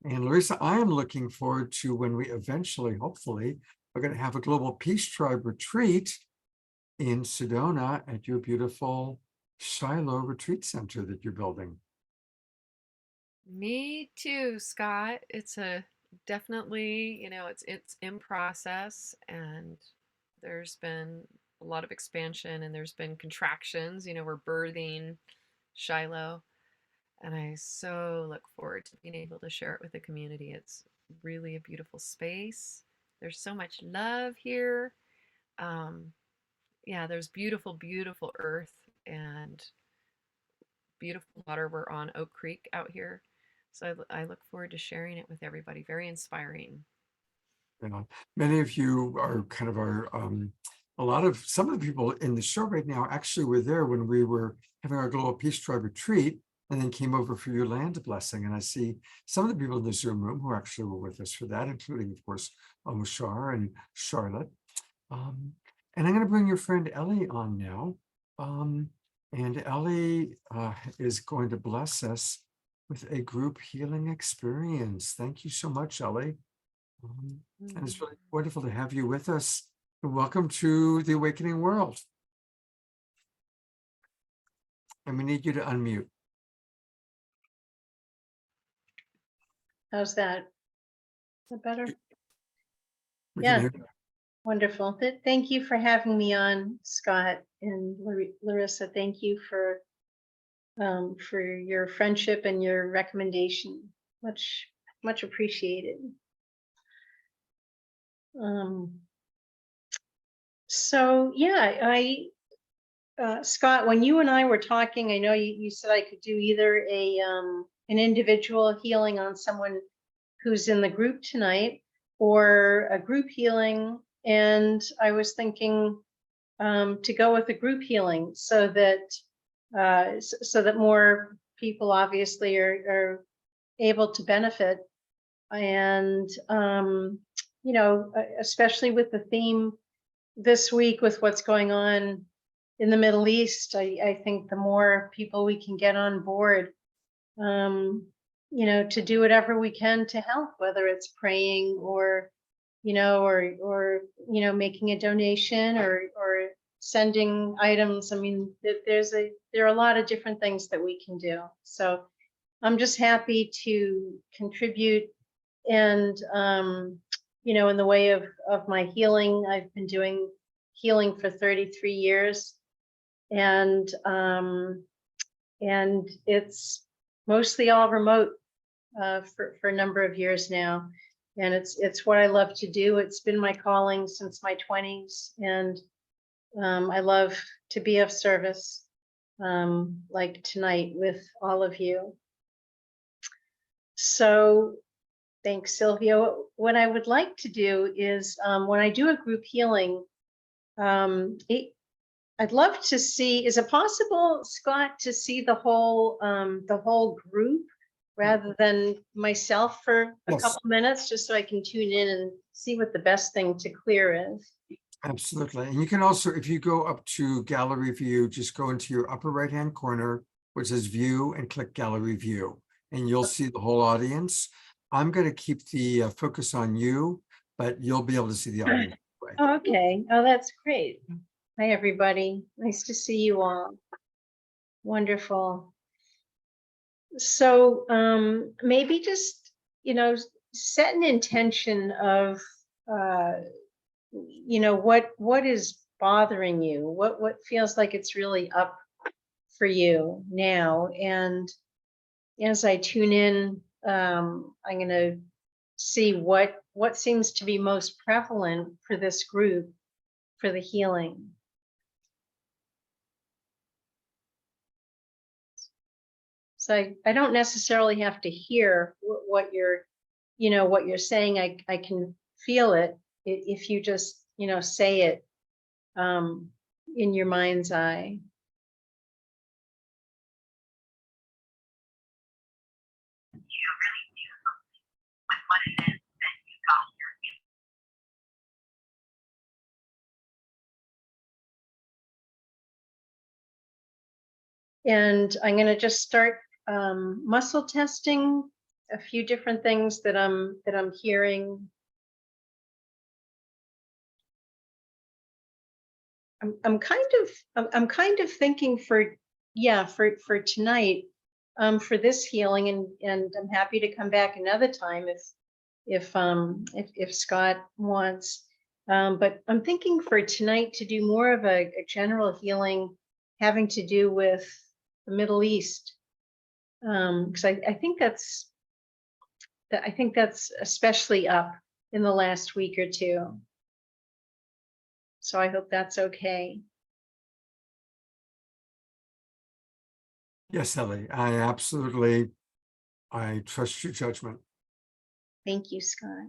Speaker 2: And Larisa, I am looking forward to when we eventually, hopefully, are going to have a Global Peace Tribe retreat in Sedona at your beautiful Shiloh Retreat Center that you're building.
Speaker 3: Me too, Scott. It's definitely, it's in process, and there's been a lot of expansion and there's been contractions. We're birthing Shiloh, and I so look forward to being able to share it with the community. It's really a beautiful space. There's so much love here. Yeah, there's beautiful, beautiful earth and beautiful water. We're on Oak Creek out here. So I look forward to sharing it with everybody. Very inspiring.
Speaker 2: Many of you are kind of some of the people in the show right now actually were there when we were having our Global Peace Tribe retreat, and then came over for your land blessing. And I see some of the people in the Zoom room who actually were with us for that, including, of course, Mushar and Charlotte. And I'm going to bring your friend Ellie on now. And Ellie is going to bless us with a group healing experience. Thank you so much, Ellie. And it's really wonderful to have you with us. And welcome to the Awakening World. And we need you to unmute.
Speaker 5: How's that? Is that better?
Speaker 2: We
Speaker 5: Yeah.
Speaker 2: can hear you.
Speaker 5: Wonderful. Thank you for having me on, Scott, and Larisa. Thank you for your friendship and your recommendation. Much appreciated. So yeah, Scott, when you and I were talking, I know you said I could do either an individual healing on someone who's in the group tonight, or a group healing. And I was thinking to go with a group healing so that more people obviously are able to benefit. And, especially with the theme this week with what's going on in the Middle East, I think the more people we can get on board, to do whatever we can to help, whether it's praying or making a donation or sending items. I mean, there are a lot of different things that we can do. So I'm just happy to contribute. And, in the way of my healing, I've been doing healing for 33 years. And it's mostly all remote for a number of years now. And it's what I love to do. It's been my calling since my 20s. And I love to be of service, like tonight with all of you. So thanks, Sylvia. What I would like to do is when I do a group healing, I'd love to see, is it possible, Scott, to see the whole group rather than myself for a couple minutes, just so I can tune in and see what the best thing to clear is?
Speaker 2: Absolutely. And you can also, if you go up to gallery view, just go into your upper right hand corner, which says view, and click gallery view, and you'll see the whole audience. I'm going to keep the focus on you, but you'll be able to see the audience.
Speaker 5: Oh, okay. Oh, that's great. Hi, everybody. Nice to see you all. Wonderful. So maybe just, set an intention of, what is bothering you? What feels like it's really up for you now? And as I tune in, I'm going to see what what seems to be most prevalent for this group for the healing. So I don't necessarily have to hear what you're, what you're saying. I can feel it if you just, say it in your mind's eye. And I'm going to just start muscle testing a few different things that I'm hearing. I'm kind of thinking for tonight, for this healing, and I'm happy to come back another time if Scott wants. But I'm thinking for tonight to do more of a general healing having to do with the Middle East, because I think that's especially up in the last week or two. So I hope that's okay.
Speaker 2: Yes, Ellie, I trust your judgment.
Speaker 5: Thank you, Scott.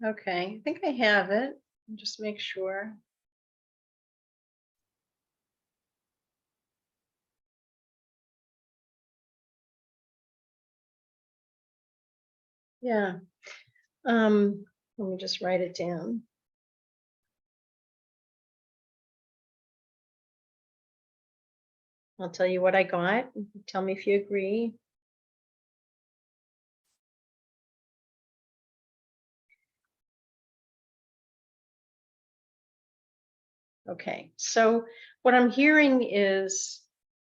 Speaker 5: Okay, I think I have it. Just make sure. Yeah. Let me just write it down. I'll tell you what I got. Tell me if you agree. Okay, so what I'm hearing is,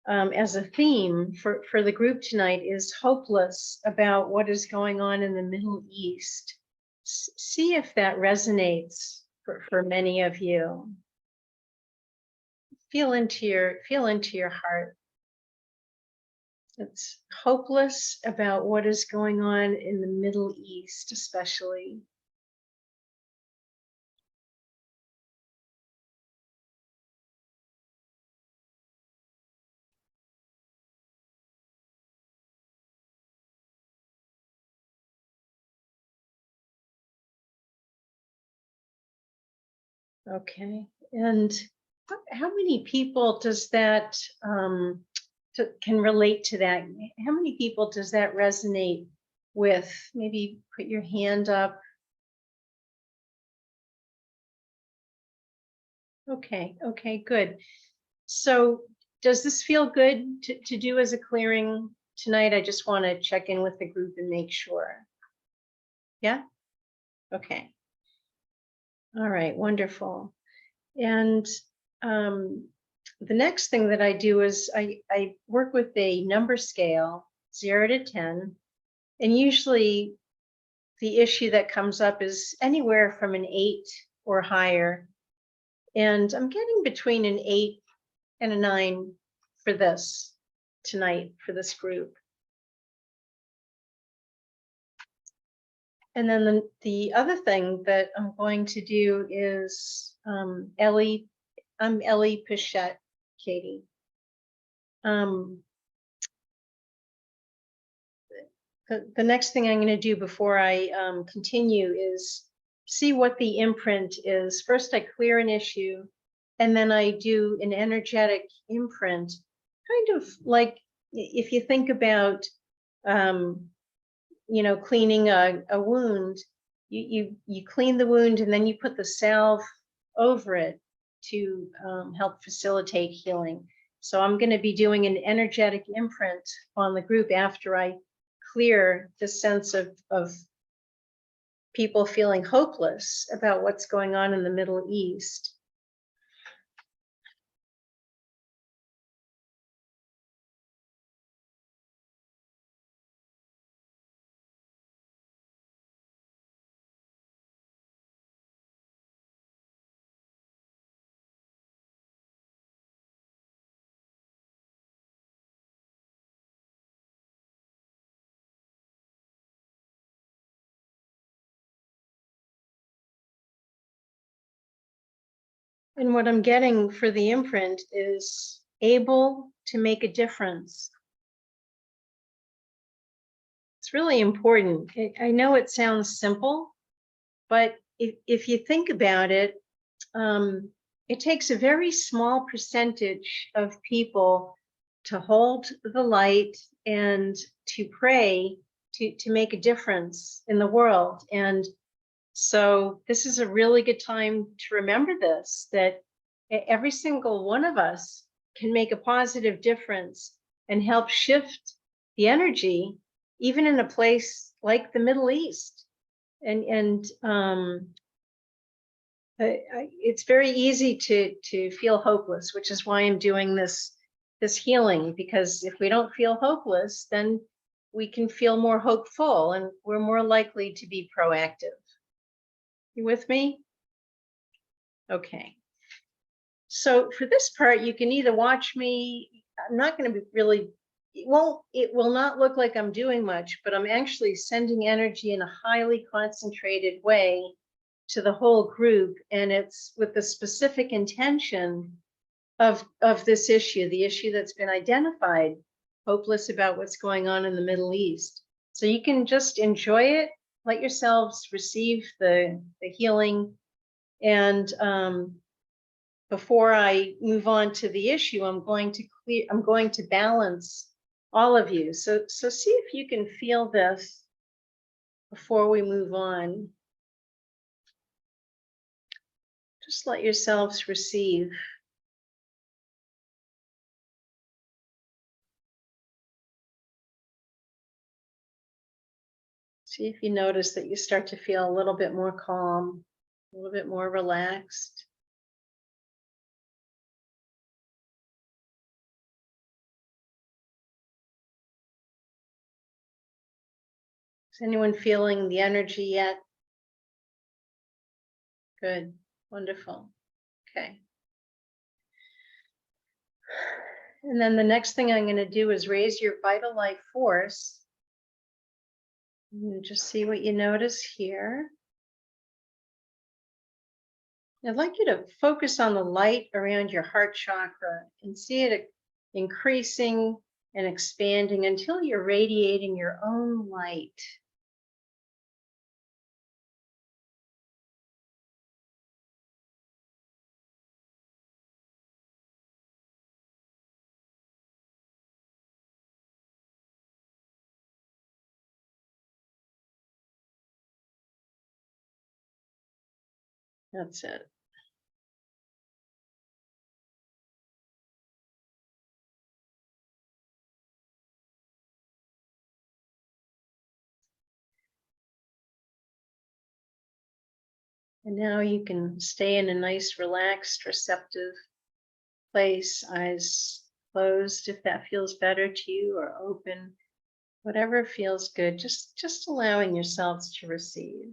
Speaker 5: as a theme for the group tonight, is hopeless about what is going on in the Middle East. See if that resonates for many of you. Feel into your heart. It's hopeless about what is going on in the Middle East, especially. Okay, and how many people does that can relate to that? How many people does that resonate with? Maybe put your hand up. Okay, good. So does this feel good to do as a clearing tonight? I just want to check in with the group and make sure. Yeah? Okay. All right, wonderful. And the next thing that I do is I work with a number scale, 0 to 10. And usually the issue that comes up is anywhere from an 8 or higher. And I'm getting between an 8 and a 9 for this tonight, for this group. And then the other thing that I'm going to do is I'm Ellie Pechet, Katie. The next thing I'm going to do before I continue is see what the imprint is. First, I clear an issue, and then I do an energetic imprint, kind of like if you think about, cleaning a wound. You clean the wound, and then you put the salve over it to help facilitate healing. So I'm going to be doing an energetic imprint on the group after I clear the sense of people feeling hopeless about what's going on in the Middle East. And what I'm getting for the imprint is able to make a difference. It's really important. I know it sounds simple, but if you think about it, it takes a very small percentage of people to hold the light and to pray to make a difference in the world. And so this is a really good time to remember this, that every single one of us can make a positive difference and help shift the energy, even in a place like the Middle East. And it's very easy to feel hopeless, which is why I'm doing this healing, because if we don't feel hopeless, then we can feel more hopeful and we're more likely to be proactive. You with me? Okay. So for this part, you can either watch me. I'm not going to be really, it will not look like I'm doing much, but I'm actually sending energy in a highly concentrated way to the whole group. And it's with the specific intention of this issue, the issue that's been identified, hopeless about what's going on in the Middle East. So you can just enjoy it, let yourselves receive the healing. And before I move on to the issue, I'm going to balance all of you. So see if you can feel this before we move on. Just let yourselves receive. See if you notice that you start to feel a little bit more calm, a little bit more relaxed. Is anyone feeling the energy yet? Good, wonderful. Okay. And then the next thing I'm going to do is raise your vital life force. And just see what you notice here. I'd like you to focus on the light around your heart chakra and see it increasing and expanding until you're radiating your own light. That's it. And now you can stay in a nice, relaxed, receptive place, eyes closed if that feels better to you, or open, whatever feels good, just allowing yourselves to receive.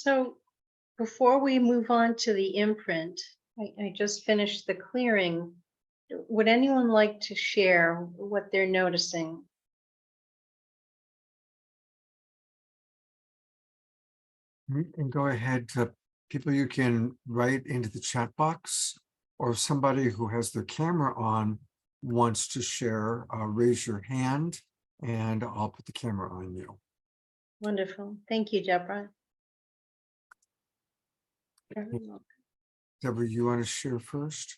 Speaker 5: So before we move on to the imprint, I just finished the clearing. Would anyone like to share what they're noticing?
Speaker 2: And go ahead to people, you can write into the chat box, or if somebody who has their camera on wants to share, raise your hand and I'll put the camera on you.
Speaker 5: Wonderful. Thank you, Deborah.
Speaker 2: Deborah, you want to share first?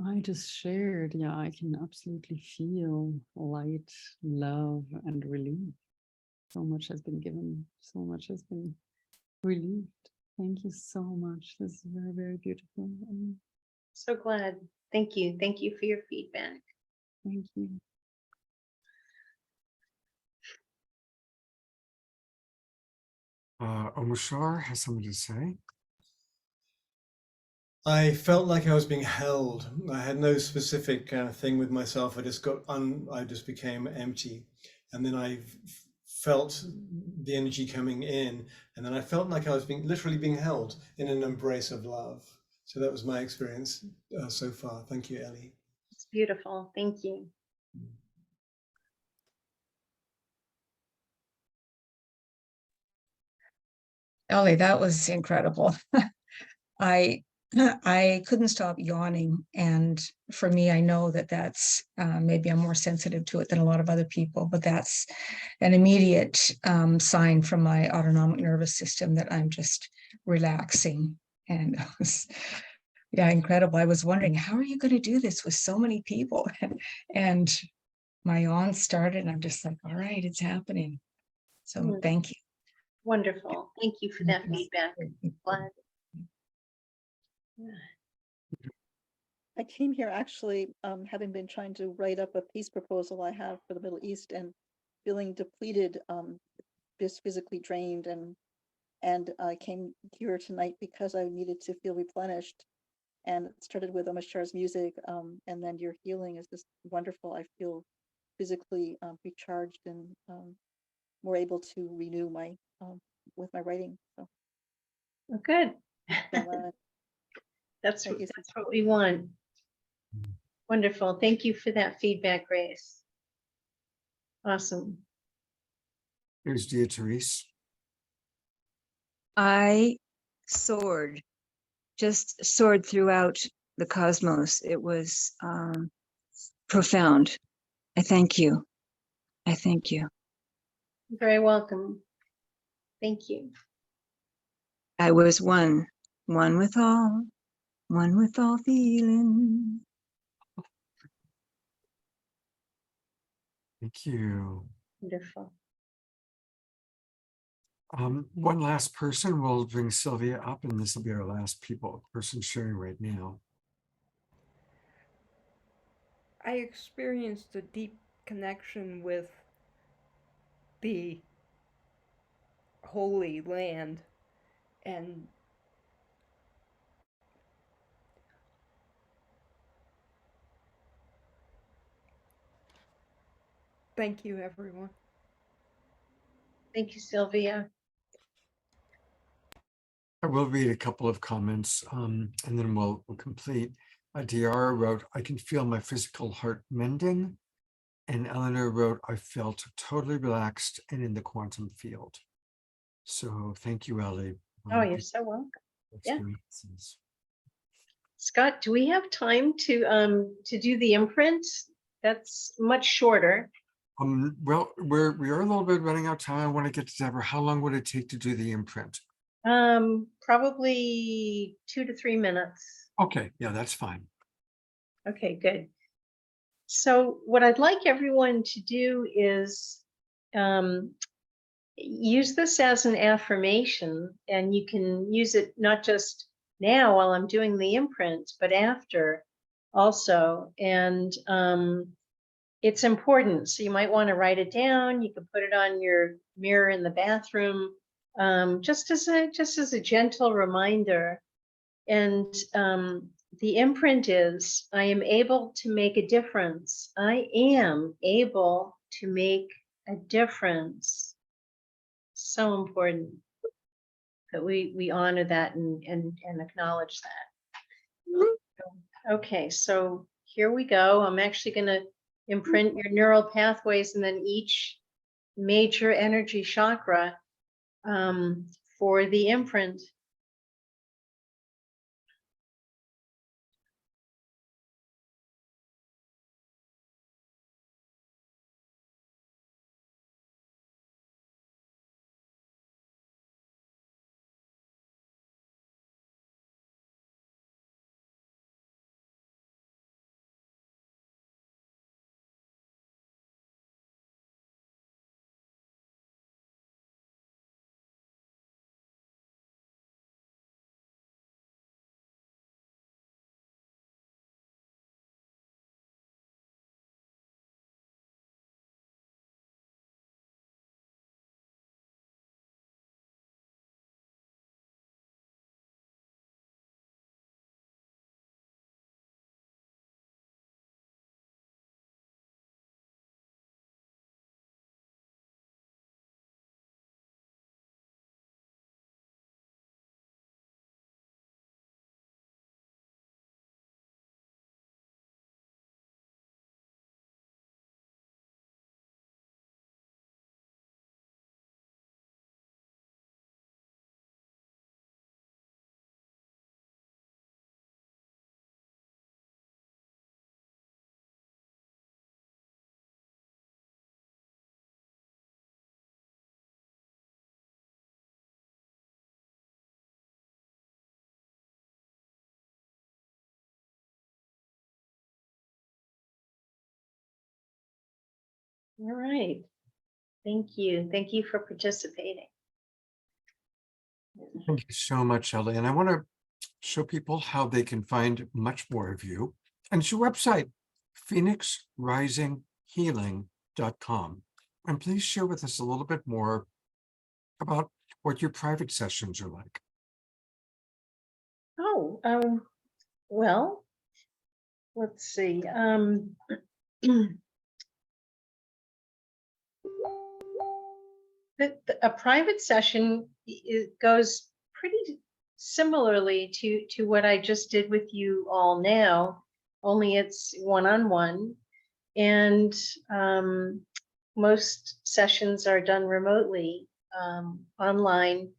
Speaker 6: I just shared, yeah, I can absolutely feel light, love, and relief. So much has been given, so much has been relieved. Thank you so much. This is very, very beautiful.
Speaker 5: So glad. Thank you. Thank you for your feedback.
Speaker 6: Thank you.
Speaker 2: Omushar has something to say.
Speaker 9: I felt like I was being held. I had no specific thing with myself. I just became empty, and then I felt the energy coming in, and then I felt like I was literally being held in an embrace of love. So that was my experience so far. Thank you, Ellie.
Speaker 5: It's beautiful. Thank you.
Speaker 10: Ellie, that was incredible. I couldn't stop yawning, and for me, I know that that's maybe I'm more sensitive to it than a lot of other people, but that's an immediate sign from my autonomic nervous system that I'm just relaxing. And it was, yeah, incredible. I was wondering, how are you going to do this with so many people? And my yawn started, and I'm just like, all right, it's happening. So thank you.
Speaker 5: Wonderful. Thank you for that feedback. Glad.
Speaker 11: I came here actually having been trying to write up a peace proposal I have for the Middle East and feeling depleted, just physically drained, and I came here tonight because I needed to feel replenished, and it started with Omashar's music, and then your healing is just wonderful. I feel physically recharged and more able to renew my with my writing. So
Speaker 5: Good.
Speaker 11: so,
Speaker 5: That's what we want. Wonderful. Thank you for that feedback, Grace. Awesome.
Speaker 2: Here's Therese.
Speaker 12: I soared, just soared throughout the cosmos. It was profound. I thank you. I thank you.
Speaker 5: You're very welcome. Thank you.
Speaker 12: I was one with all feeling.
Speaker 2: Thank you.
Speaker 5: Wonderful.
Speaker 2: One last person, we'll bring Sylvia up, and this will be our last person sharing right now.
Speaker 13: I experienced a deep connection with the Holy Land, and thank you, everyone.
Speaker 5: Thank you, Sylvia.
Speaker 2: I will read a couple of comments, and then we'll complete. Diara wrote, I can feel my physical heart mending. And Eleanor wrote, I felt totally relaxed and in the quantum field. So thank you, Ellie.
Speaker 5: Oh, you're so welcome. Yeah.
Speaker 2: Experiences.
Speaker 5: Scott, do we have time to do the imprint? That's much shorter.
Speaker 2: Well, we are a little bit running out of time. I want to get to Deborah. How long would it take to do the imprint?
Speaker 5: Probably 2 to 3 minutes.
Speaker 2: Okay, yeah, that's fine.
Speaker 5: Okay, good. So what I'd like everyone to do is use this as an affirmation, and you can use it not just now while I'm doing the imprint, but after also. And it's important. So you might want to write it down. You can put it on your mirror in the bathroom, just as a gentle reminder. And the imprint is, I am able to make a difference. I am able to make a difference. so important that we honor that and acknowledge that. Okay, so here we go. I'm actually going to imprint your neural pathways and then each major energy chakra for the imprint. All right. Thank you. Thank you for participating.
Speaker 2: Thank you so much, Ellie. And I want to show people how they can find much more of you. And it's your website, phoenixrisinghealing.com. And please share with us a little bit more about what your private sessions are like.
Speaker 5: Oh, well, let's see. A private session goes pretty similarly to what I just did with you all now, only it's one-on-one. And most sessions are done remotely, online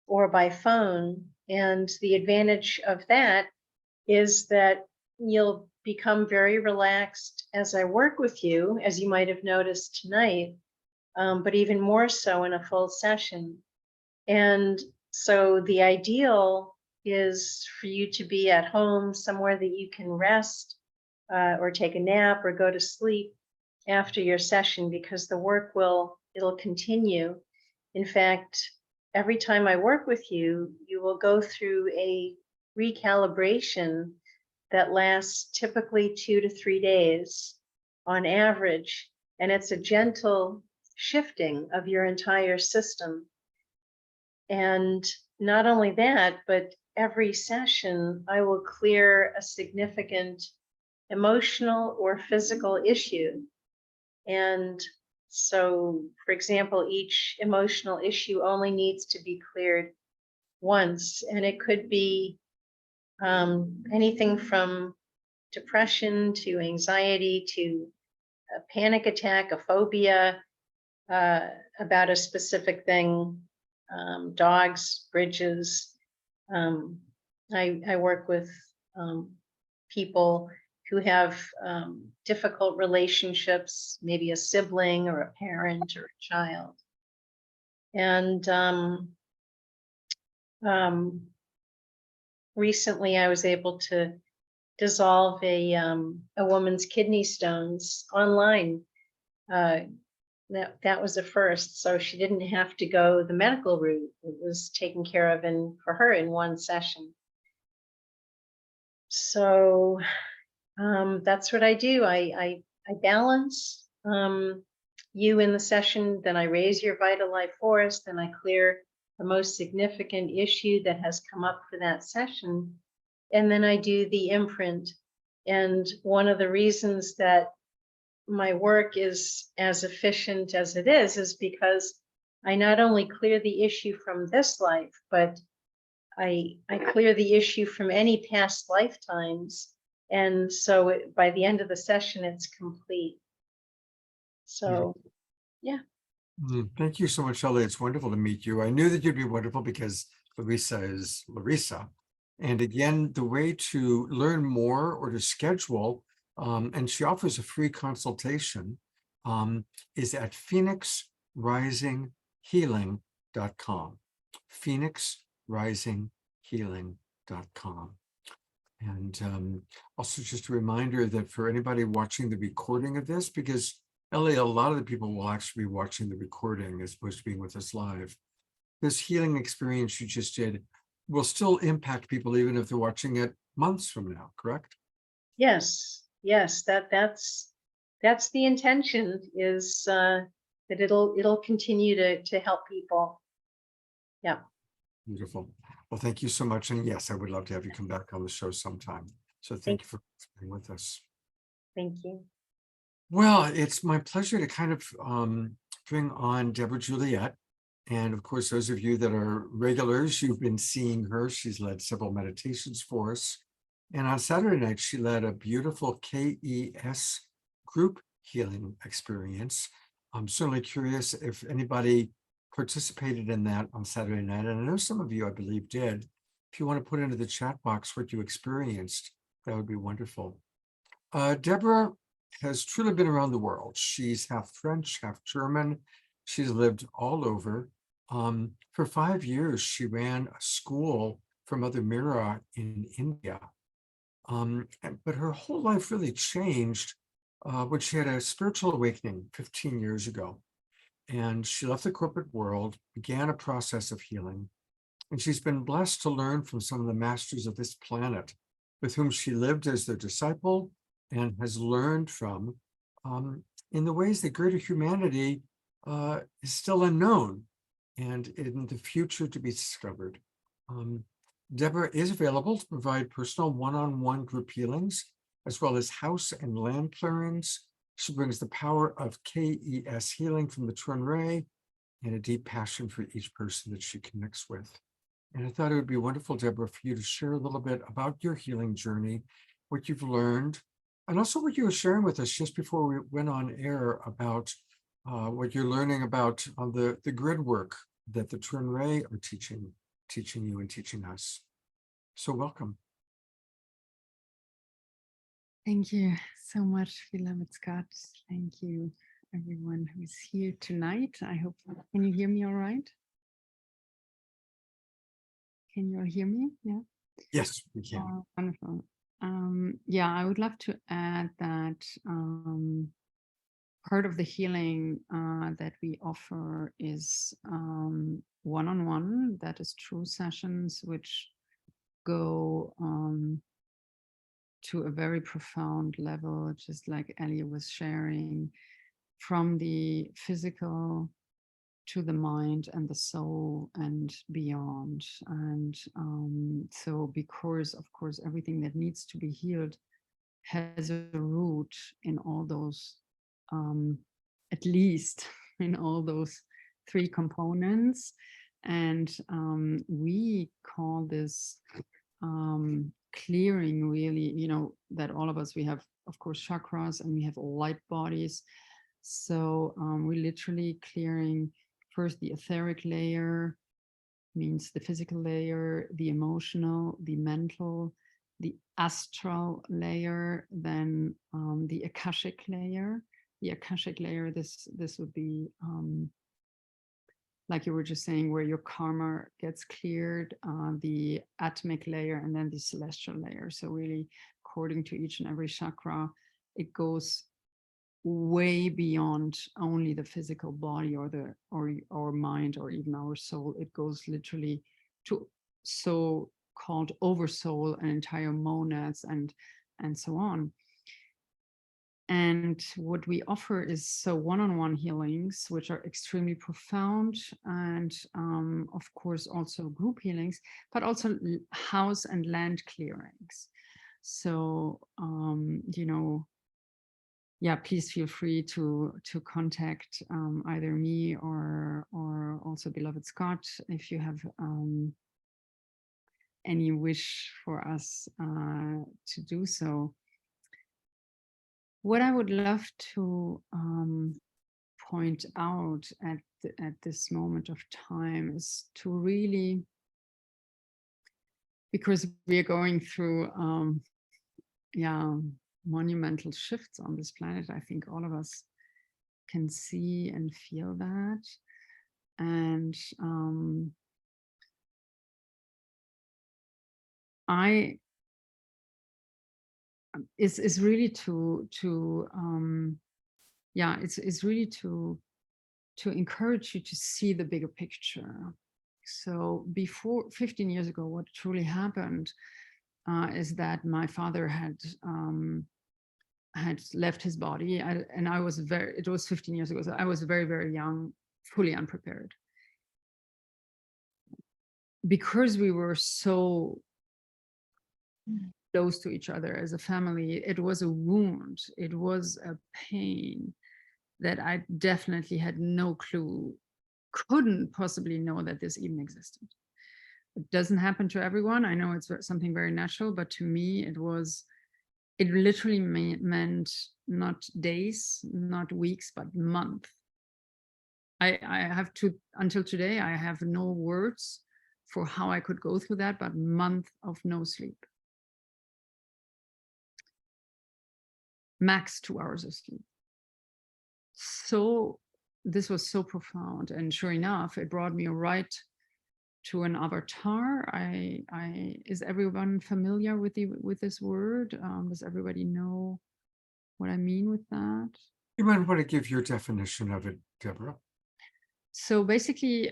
Speaker 5: or by phone. And the advantage of that is that you'll become very relaxed as I work with you, as you might have noticed tonight, but even more so in a full session. And so the ideal is for you to be at home, somewhere that you can rest or take a nap or go to sleep after your session, because the work it'll continue. In fact, every time I work with you, you will go through a recalibration that lasts typically 2 to 3 days on average. And it's a gentle shifting of your entire system. And not only that, but every session, I will clear a significant emotional or physical issue. And so, for example, each emotional issue only needs to be cleared once, and it could be anything from depression to anxiety to a panic attack, a phobia about a specific thing, dogs, bridges. I work with people who have difficult relationships, maybe a sibling or a parent or a child. And recently I was able to dissolve a woman's kidney stones online. That was a first. So she didn't have to go the medical route. It was taken care of for her in one session. So that's what I do. I balance you in the session, then I raise your vital life force, then I clear the most significant issue that has come up for that session, and then I do the imprint. And one of the reasons that my work is as efficient as it is because I not only clear the issue from this life, but I clear the issue from any past lifetimes. And so by the end of the session, it's complete. So, yeah.
Speaker 2: Thank you so much, Ellie. It's wonderful to meet you. I knew that you'd be wonderful because Larisa is Larisa. And again, the way to learn more or to schedule, and she offers a free consultation, is at phoenixrisinghealing.com. phoenixrisinghealing.com. And also just a reminder that for anybody watching the recording of this, because Ellie, a lot of the people will actually be watching the recording as opposed to being with us live. This healing experience you just did will still impact people even if they're watching it months from now, correct?
Speaker 5: Yes, yes, that's the intention, is that it'll continue to help people. Yeah.
Speaker 2: Beautiful. Well, thank you so much. And yes, I would love to have you come back on the show sometime. So thank you for being with us.
Speaker 5: Thank you.
Speaker 2: Well, it's my pleasure to kind of bring on Deborah Juliet. And of course, those of you that are regulars, you've been seeing her. She's led several meditations for us. And on Saturday night, she led a beautiful KES group healing experience. I'm certainly curious if anybody participated in that on Saturday night. And I know some of you, I believe, did. If you want to put into the chat box what you experienced, that would be wonderful. Deborah has truly been around the world. She's half French, half German. She's lived all over. For 5 years, she ran a school for Mother Meera in India. But her whole life really changed when she had a spiritual awakening 15 years ago. And she left the corporate world, began a process of healing. And she's been blessed to learn from some of the masters of this planet with whom she lived as their disciple and has learned from in the ways that greater humanity is still unknown and in the future to be discovered. Deborah is available to provide personal one-on-one group healings, as well as house and land clearings. She brings the power of KES healing from the Twin Ray and a deep passion for each person that she connects with. And I thought it would be wonderful, Deborah, for you to share a little bit about your healing journey, what you've learned, and also what you were sharing with us just before we went on air about what you're learning about the grid work that the Twin Ray are teaching you and teaching us. So welcome.
Speaker 6: Thank you so much, beloved Scott. Thank you, everyone who's here tonight. I hope, can you hear me all right? Can you all hear me? Yeah.
Speaker 2: Yes, we can.
Speaker 6: Wonderful. Yeah, I would love to add that part of the healing that we offer is one-on-one, that is true sessions, which go to a very profound level, just like Ellie was sharing, from the physical to the mind and the soul and beyond. And so because, of course, everything that needs to be healed has a root in all those, at least in all those 3 components. And we call this clearing, really, you know, that all of us, we have, of course, chakras and we have light bodies. So we're literally clearing first the etheric layer, means the physical layer, the emotional, the mental, the astral layer, then the akashic layer. The akashic layer, this would be like you were just saying, where your karma gets cleared, the atomic layer, and then the celestial layer. So really, according to each and every chakra, it goes way beyond only the physical body or our mind or even our soul. It goes literally to so-called oversoul and entire monads and so on. And what we offer is one-on-one healings, which are extremely profound, and of course also group healings, but also house and land clearings. So, you know, yeah, please feel free to contact either me or also beloved Scott if you have any wish for us to do so. What I would love to point out at this moment of time is to really, because we are going through monumental shifts on this planet. I think all of us can see and feel that. And it's really to encourage you to see the bigger picture. So before 15 years ago, what truly happened is that my father had left his body, and I was it was 15 years ago, so I was very, very young, fully unprepared. Because we were so close to each other as a family, it was a wound, it was a pain that I definitely had no clue, couldn't possibly know that this even existed. It doesn't happen to everyone. I know it's something very natural, but to me, it literally meant not days, not weeks, but months. I have to, until today, I have no words for how I could go through that, but month of no sleep. Max 2 hours of sleep. So this was so profound, and sure enough, it brought me right to an avatar. Is everyone familiar with this word? Does everybody know what I mean with that?
Speaker 2: You might want to give your definition of it, Deborah.
Speaker 6: So basically,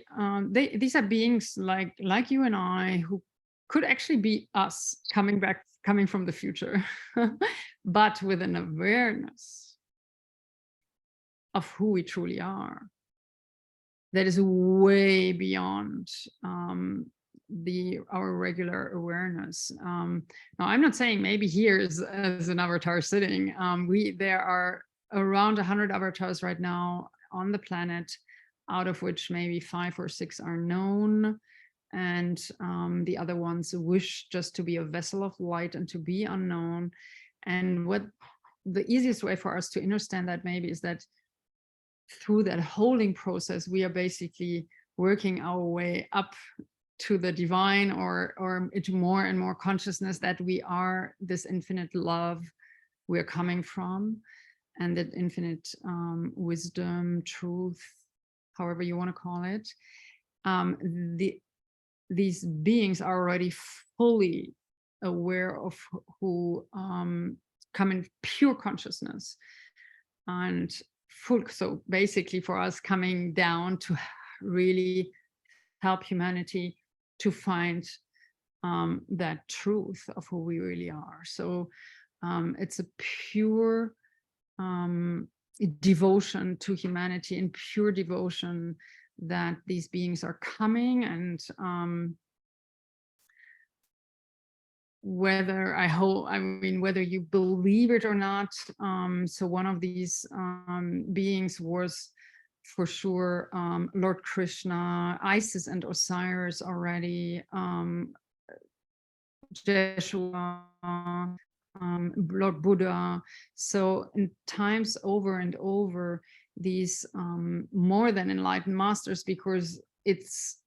Speaker 6: these are beings like you and I, who could actually be us coming from the future, but with an awareness of who we truly are that is way beyond our regular awareness. Now, I'm not saying maybe here is an avatar sitting. There are around 100 avatars right now on the planet, out of which maybe 5 or 6 are known, and the other ones wish just to be a vessel of light and to be unknown. And what the easiest way for us to understand that maybe is that through that holding process, we are basically working our way up to the divine, or into more and more consciousness that we are this infinite love we're coming from, and that infinite wisdom, truth, however you want to call it. These beings are already fully aware of who come in pure consciousness, and full. So basically for us, coming down to really help humanity to find that truth of who we really are. So it's a pure devotion to humanity, and pure devotion that these beings are coming, and whether whether you believe it or not. So one of these beings was for sure Lord Krishna, Isis and Osiris already, Jeshua, Lord Buddha. So in times over and over, these more than enlightened masters, because it's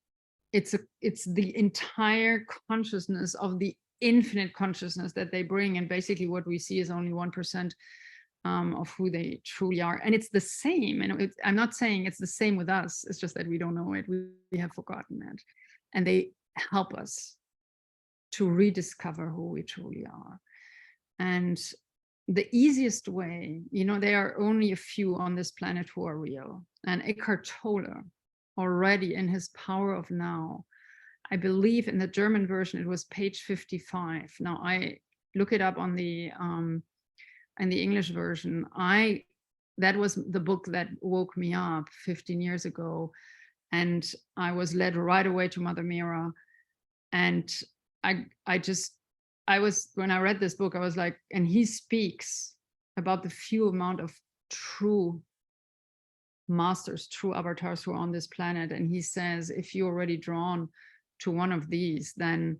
Speaker 6: the entire consciousness of the infinite consciousness that they bring, and basically what we see is only 1% of who they truly are. And it's the same, and I'm not saying it's the same with us, it's just that we don't know it, we have forgotten it, and they help us to rediscover who we truly are. And the easiest way, there are only a few on this planet who are real, and Eckhart Tolle, already in his Power of Now, I believe in the German version it was page 55. Now I look it up on the in the English version. That was the book that woke me up 15 years ago, and I was led right away to Mother Mira. And when I read this book, I was like, and he speaks about the few amount of true masters, true avatars who are on this planet. And he says, if you're already drawn to one of these, then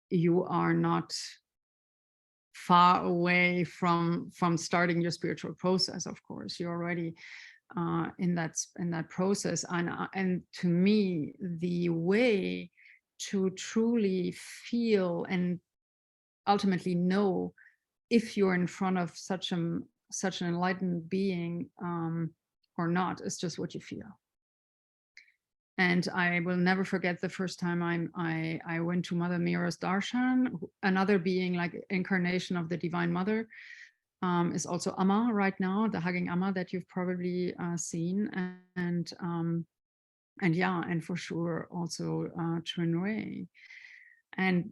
Speaker 6: you are not far away from starting your spiritual process. Of course, you're already in that process. And to me, the way to truly feel and ultimately know if you're in front of such an enlightened being or not is just what you feel. And I will never forget the first time I went to Mother Mira's darshan. Another being, like incarnation of the Divine Mother, is also Amma right now, the hugging Amma that you've probably seen, and yeah, and for sure also Chunrui. And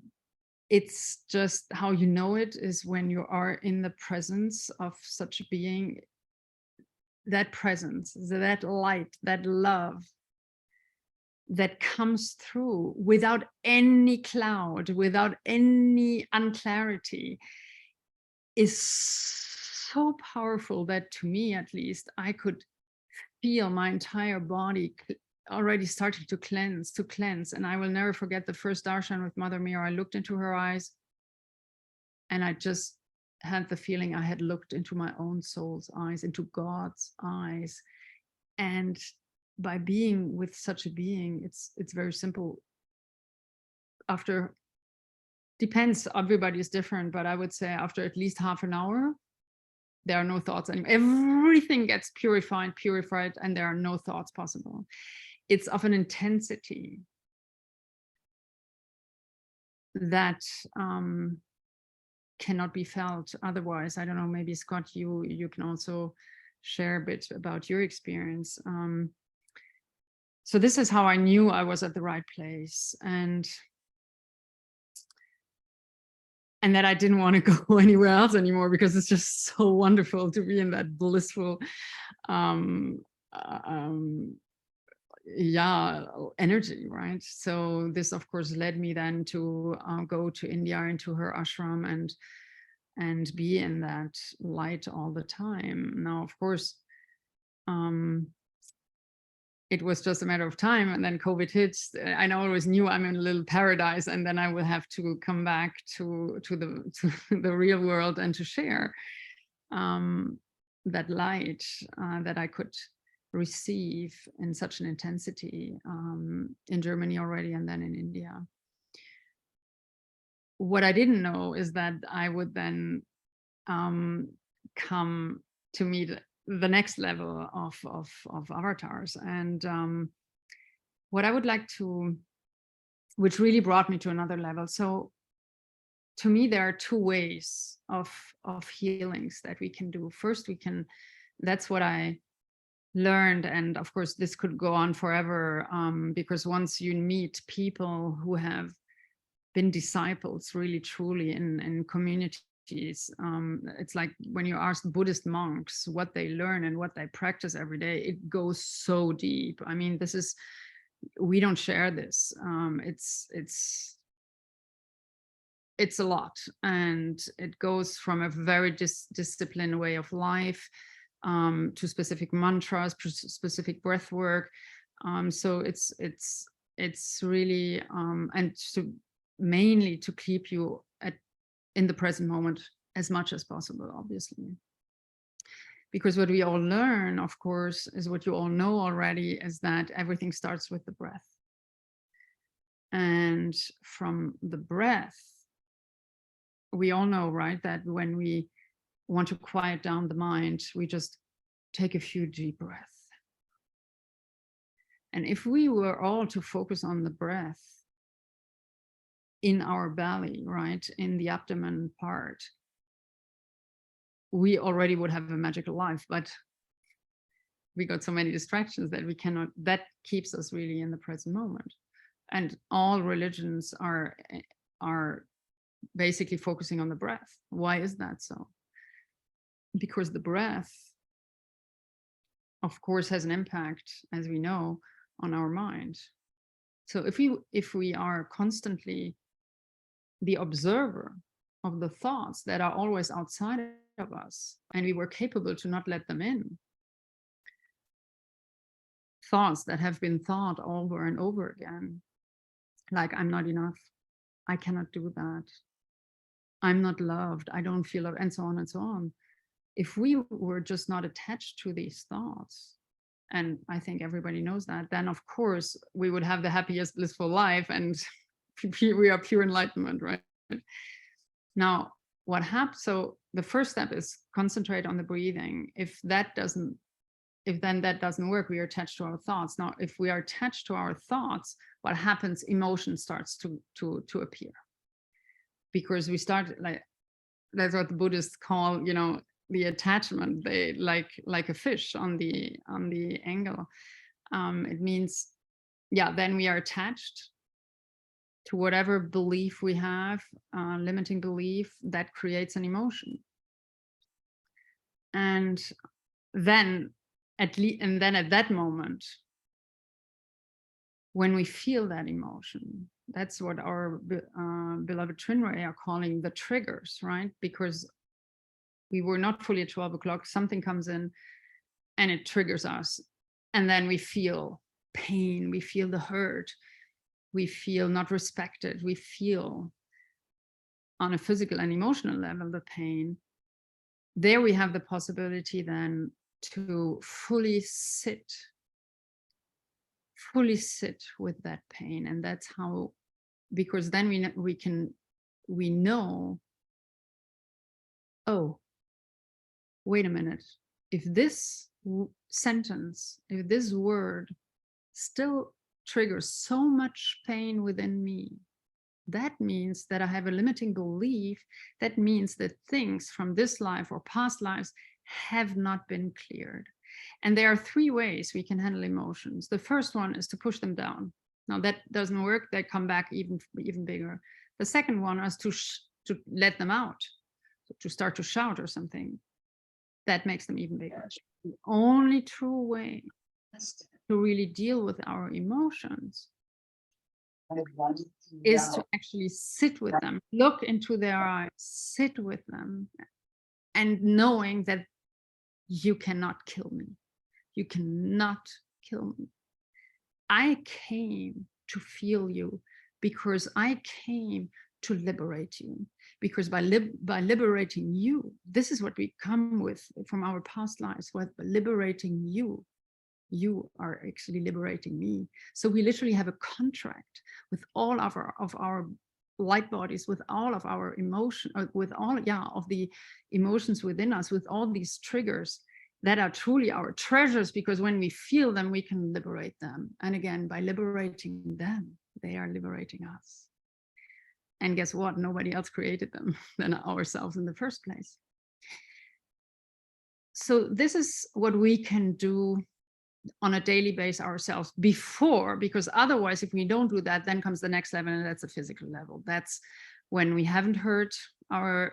Speaker 6: it's just how you know it is when you are in the presence of such a being, that presence, that light, that love that comes through without any cloud, without any unclarity, is so powerful that, to me at least, I could feel my entire body already starting to cleanse. And I will never forget the first darshan with Mother Mira. I looked into her eyes and I just had the feeling I had looked into my own soul's eyes, into God's eyes. And by being with such a being, it's very simple. After, depends, everybody is different, but I would say after at least half an hour, there are no thoughts anymore. Everything gets purified, and there are no thoughts possible. It's of an intensity that cannot be felt otherwise. I don't know, maybe Scott, you can also share a bit about your experience. So this is how I knew I was at the right place, and that I didn't want to go anywhere else anymore, because it's just so wonderful to be in that blissful yeah, energy, right? So this of course led me then to go to India, into her ashram, and be in that light all the time. Now, of course, it was just a matter of time, and then COVID hits. I always knew I'm in a little paradise, and then I will have to come back to the real world and to share that light that I could receive in such an intensity in Germany already, and then in India. What I didn't know is that I would then come to meet the next level of avatars. And what I would like to, which really brought me to another level. So to me, there are two ways of healings that we can do. First, we can, that's what I learned. And of course, this could go on forever, because once you meet people who have been disciples really truly in communities, it's like when you ask Buddhist monks what they learn and what they practice every day, it goes so deep. I mean, this is, we don't share this. It's a lot, and it goes from a very disciplined way of life to specific mantras, specific breath work. So it's really and to mainly to keep you in the present moment as much as possible, obviously. Because what we all learn, of course, is what you all know already, is that everything starts with the breath. And from the breath, we all know, right, that when we want to quiet down the mind, we just take a few deep breaths. And if we were all to focus on the breath in our belly, right, in the abdomen part, we already would have a magical life, but we got so many distractions that we cannot, that keeps us really in the present moment. And all religions are basically focusing on the breath. Why is that so? Because the breath, of course, has an impact, as we know, on our mind. So if we are constantly the observer of the thoughts that are always outside of us, and we were capable to not let them in. Thoughts that have been thought over and over again, like I'm not enough, I cannot do that, I'm not loved, I don't feel love, and so on and so on. If we were just not attached to these thoughts, and I think everybody knows that, then of course we would have the happiest, blissful life, and we are pure enlightenment, right? Now, what happens? So the first step is concentrate on the breathing. If that doesn't work, we are attached to our thoughts. Now, if we are attached to our thoughts, what happens? Emotion starts to appear, because we start, like, that's what the Buddhists call, you know, the attachment. They like a fish on the angle. It means, yeah, then we are attached to whatever belief we have, limiting belief that creates an emotion. And then at that moment, when we feel that emotion, that's what our beloved twin ray are calling the triggers, right? Because we were not fully at 12 o'clock, something comes in and it triggers us. And then we feel pain, we feel the hurt, we feel not respected, we feel on a physical and emotional level the pain. There we have the possibility then to fully sit with that pain. And that's how, because then we know, oh, wait a minute, if this sentence, if this word still triggers so much pain within me, that means that I have a limiting belief. That means that things from this life or past lives have not been cleared. And there are three ways we can handle emotions. The first one is to push them down. Now that doesn't work, they come back even bigger. The second one is to let them out, to start to shout or something. That makes them even bigger. The only true way to really deal with our emotions is to actually sit with them, look into their eyes, sit with them, and knowing that you cannot kill me. You cannot kill me. I came to feel you because I came to liberate you. Because by liberating you, this is what we come with from our past lives. By liberating you, you are actually liberating me. So we literally have a contract with all of our light bodies, with all of our emotion, with all of the emotions within us, with all these triggers that are truly our treasures, because when we feel them, we can liberate them. And again, by liberating them, they are liberating us. And guess what? Nobody else created them than ourselves in the first place. So this is what we can do on a daily basis ourselves before, because otherwise, if we don't do that, then comes the next level, and that's a physical level. That's when we haven't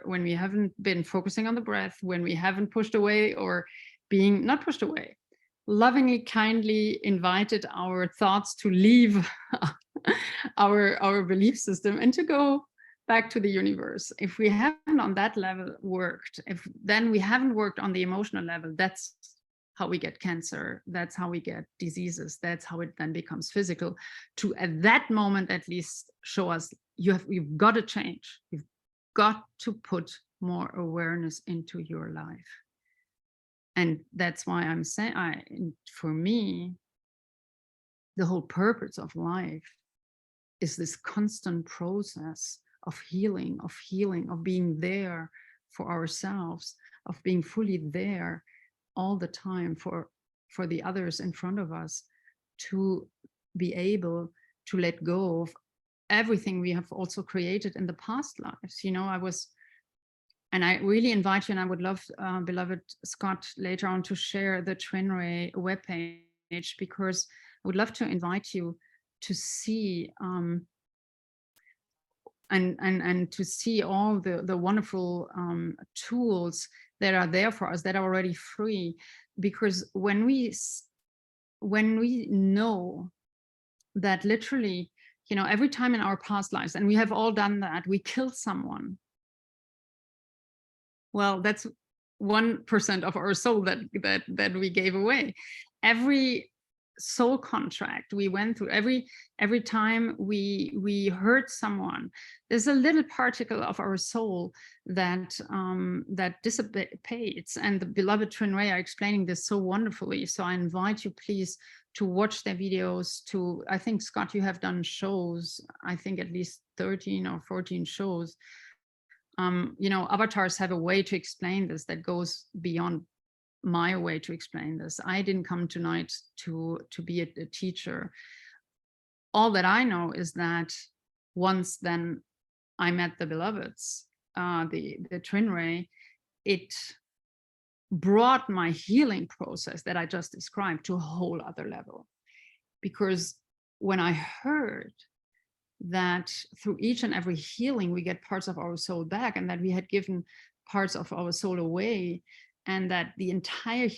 Speaker 6: when we haven't been focusing on the breath, when we haven't pushed away or being not pushed away, lovingly, kindly invited our thoughts to leave our belief system and to go back to the universe. If we haven't on that level worked, then we haven't worked on the emotional level, that's how we get cancer, that's how we get diseases, that's how it then becomes physical, to at that moment at least show us you've got to change. You've got to put more awareness into your life. And that's why I'm saying, for me, the whole purpose of life is this constant process of healing, of being there for ourselves, of being fully there all the time for the others in front of us, to be able to let go of everything we have also created in the past lives. You know, and I really invite you, and I would love, beloved Scott, later on to share the Twin Ray webpage, because I would love to invite you to see and to see all the wonderful tools that are there for us, that are already free. Because when we know that literally, you know, every time in our past lives, and we have all done that, we killed someone, Well, that's 1% of our soul that we gave away. Every soul contract we went through, every time we hurt someone, there's a little particle of our soul that that dissipates. And the beloved Twin Ray are explaining this so wonderfully. So I invite you, please, to watch their videos. I think, Scott, you have done shows, I think at least 13 or 14 shows. You know, avatars have a way to explain this that goes beyond my way to explain this. I didn't come tonight to be a teacher. All that I know is that once then I met the beloveds, the Twin Ray, it brought my healing process that I just described to a whole other level. Because when I heard that through each and every healing, we get parts of our soul back, and that we had given parts of our soul away, and that the entire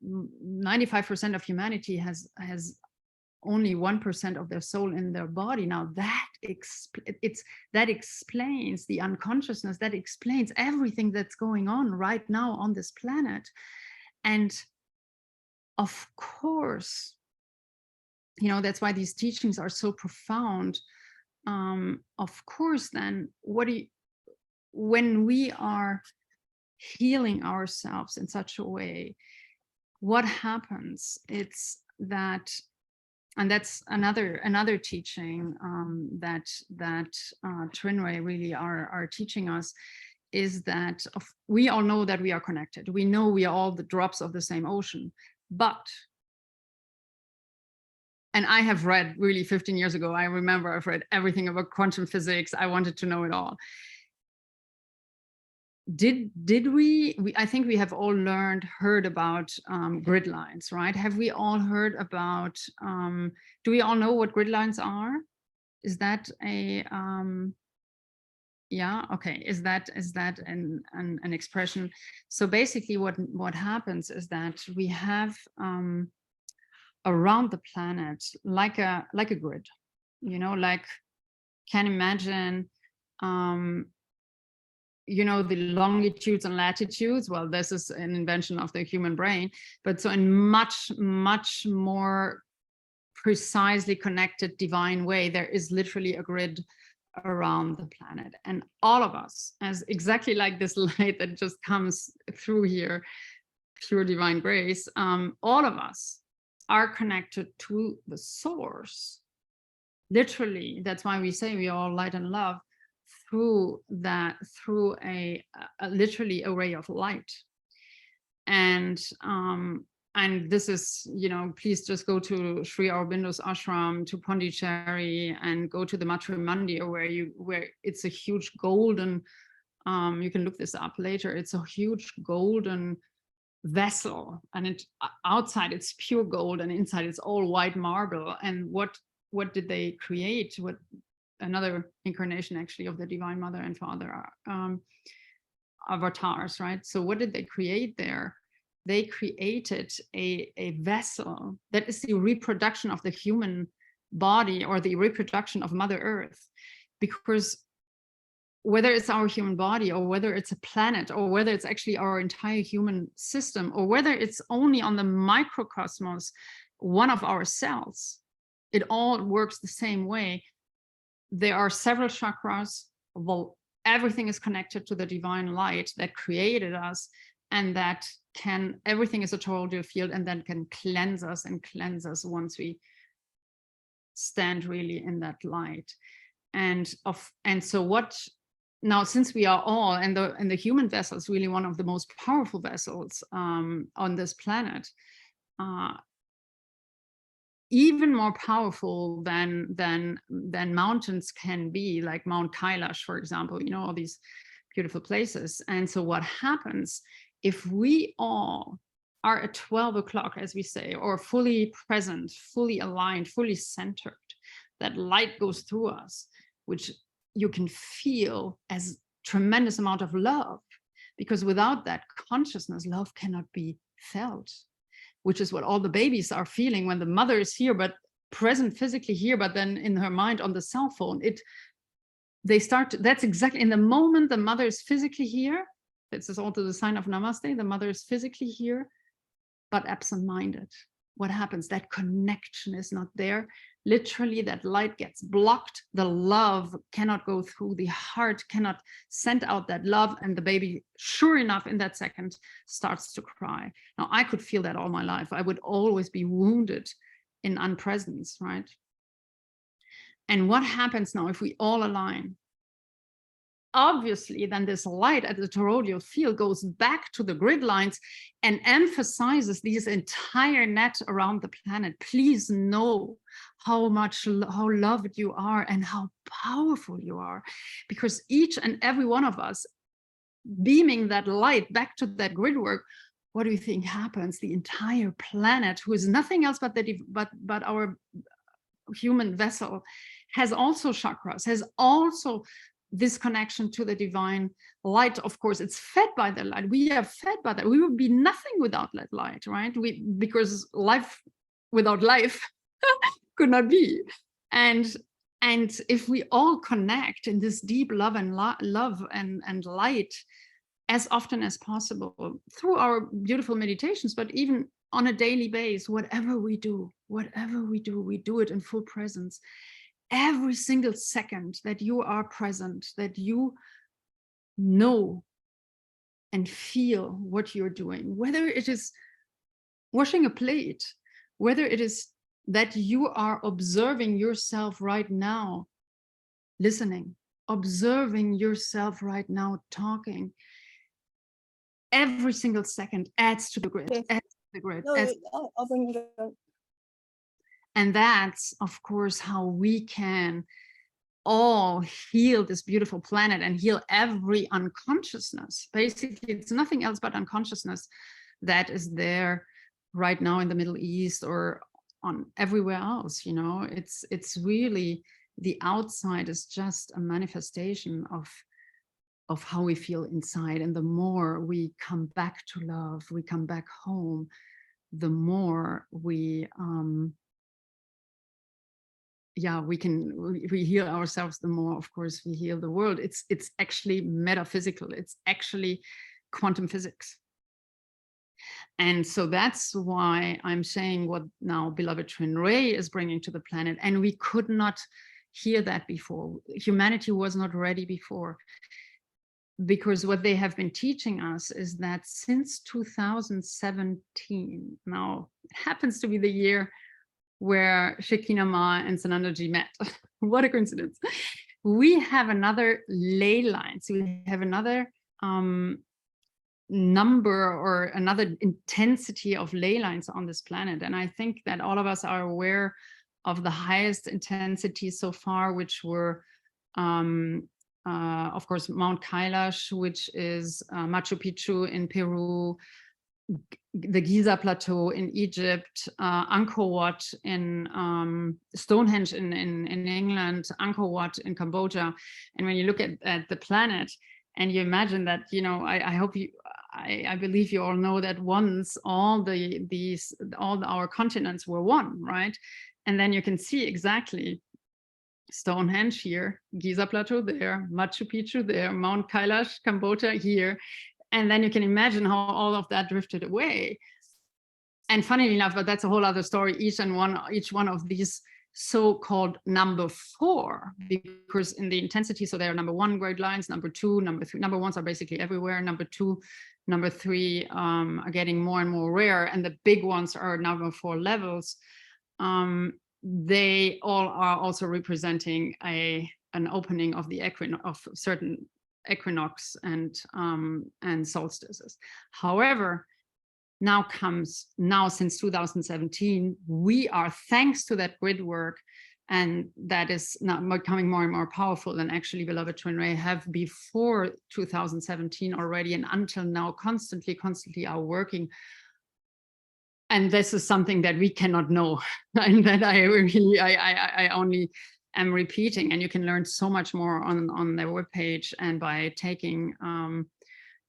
Speaker 6: 95% of humanity has only 1% of their soul in their body. Now that explains the unconsciousness, that explains everything that's going on right now on this planet. And of course, you know, that's why these teachings are so profound. Of course, then when we are healing ourselves in such a way, what happens? It's that, and that's another teaching that Twin Ray really are teaching us, is that we all know that we are connected. We know we are all the drops of the same ocean, but, and I have read really 15 years ago, I remember I've read everything about quantum physics. I wanted to know it all. Did we I think we have all heard about grid lines, right? Have we all heard about, do we all know what grid lines are? Is that a, yeah, okay, is that an expression? So basically what happens is that we have around the planet like a grid, you know, like, can imagine you know, the longitudes and latitudes. Well, this is an invention of the human brain, but so in much more precisely connected divine way, there is literally a grid around the planet, and all of us, as exactly like this light that just comes through here, pure divine grace, all of us are connected to the source. Literally, that's why we say we are all light and love, through a literally a ray of light. And this is, you know, please just go to Sri Aurobindo's ashram, to Pondicherry, and go to the Matrimandir, where it's a huge golden, you can look this up later, it's a huge golden vessel, and outside it's pure gold, and inside it's all white marble. And what did they create? What another incarnation actually of the Divine Mother and Father avatars, right? So what did they create there? They created a vessel that is the reproduction of the human body, or the reproduction of Mother Earth. Because whether it's our human body, or whether it's a planet, or whether it's actually our entire human system, or whether it's only on the microcosmos, one of our cells, it all works the same way. There are several chakras. Well, everything is connected to the divine light that created us, and that everything is a toroidal field, and then can cleanse us once we stand really in that light. And so what now, since we are all, and the human vessel is really one of the most powerful vessels on this planet, even more powerful than mountains can be, like Mount Kailash, for example, you know, all these beautiful places. And so what happens if we all are at 12 o'clock, as we say, or fully present, fully aligned, fully centered, that light goes through us, which you can feel as tremendous amount of love, because without that consciousness, love cannot be felt, which is what all the babies are feeling when the mother is here, but present physically here, but then in her mind on the cell phone. That's exactly in the moment the mother is physically here, This is also the sign of Namaste. The mother is physically here, but absent-minded. What happens? That connection is not there. Literally, that light gets blocked. The love cannot go through. The heart cannot send out that love. And the baby, sure enough, in that second, starts to cry. Now, I could feel that all my life. I would always be wounded in unpresence, right? And what happens now if we all align? Obviously, then this light at the toroidal field goes back to the grid lines and emphasizes this entire net around the planet. Please know how loved you are and how powerful you are, because each and every one of us beaming that light back to that grid work, what do you think happens? The entire planet, who is nothing else but our human vessel, has also chakras, has also this connection to the divine light. Of course, it's fed by the light. We are fed by that. We would be nothing without that light, right? Because life without life could not be. And if we all connect in this deep love and light as often as possible through our beautiful meditations, but even on a daily basis, whatever we do, we do it in full presence. Every single second that you are present, that you know and feel what you're doing, whether it is washing a plate, whether it is that you are observing yourself right now, listening, observing yourself right now, talking. Every single second adds to the grid, adds to the grid.
Speaker 11: No, I'll bring it up.
Speaker 6: And that's, of course, how we can all heal this beautiful planet and heal every unconsciousness. Basically, it's nothing else but unconsciousness that is there right now in the Middle East or on everywhere else. You know, it's really, the outside is just a manifestation of how we feel inside. And the more we come back to love, we come back home, the more we we heal ourselves, the more, of course, we heal the world. It's actually metaphysical. It's actually quantum physics. And so that's why I'm saying what now beloved Twin Ray is bringing to the planet. And we could not hear that before. Humanity was not ready before. Because what they have been teaching us is that since 2017, now it happens to be the year where Shekinah Ma and Sanandaji met. What a coincidence. We have another ley line. So we have another number or another intensity of ley lines on this planet. And I think that all of us are aware of the highest intensity so far, which were, of course, Mount Kailash, which is Machu Picchu in Peru, the Giza Plateau in Egypt, Angkor Wat in Stonehenge in England, Angkor Wat in Cambodia. And when you look at the planet and you imagine that, you know, I believe you all know that once all our continents were one, right? And then you can see exactly Stonehenge here, Giza Plateau there, Machu Picchu there, Mount Kailash, Cambodia here. And then you can imagine how all of that drifted away. And funnily enough, but that's a whole other story, each one of these so-called number 4, because in the intensity, so there are number 1 grid lines, number 2, number 3, number 1s are basically everywhere, number 2, number 3 are getting more and more rare, and the big ones are number 4 levels. They all are also representing an opening of the certain equinox and solstices. However, now since 2017, we are, thanks to that grid work, and that is now becoming more and more powerful than actually beloved Twin Ray have before 2017 already, and until now constantly are working. And this is something that we cannot know, and that I only am repeating. And you can learn so much more on their webpage and by taking,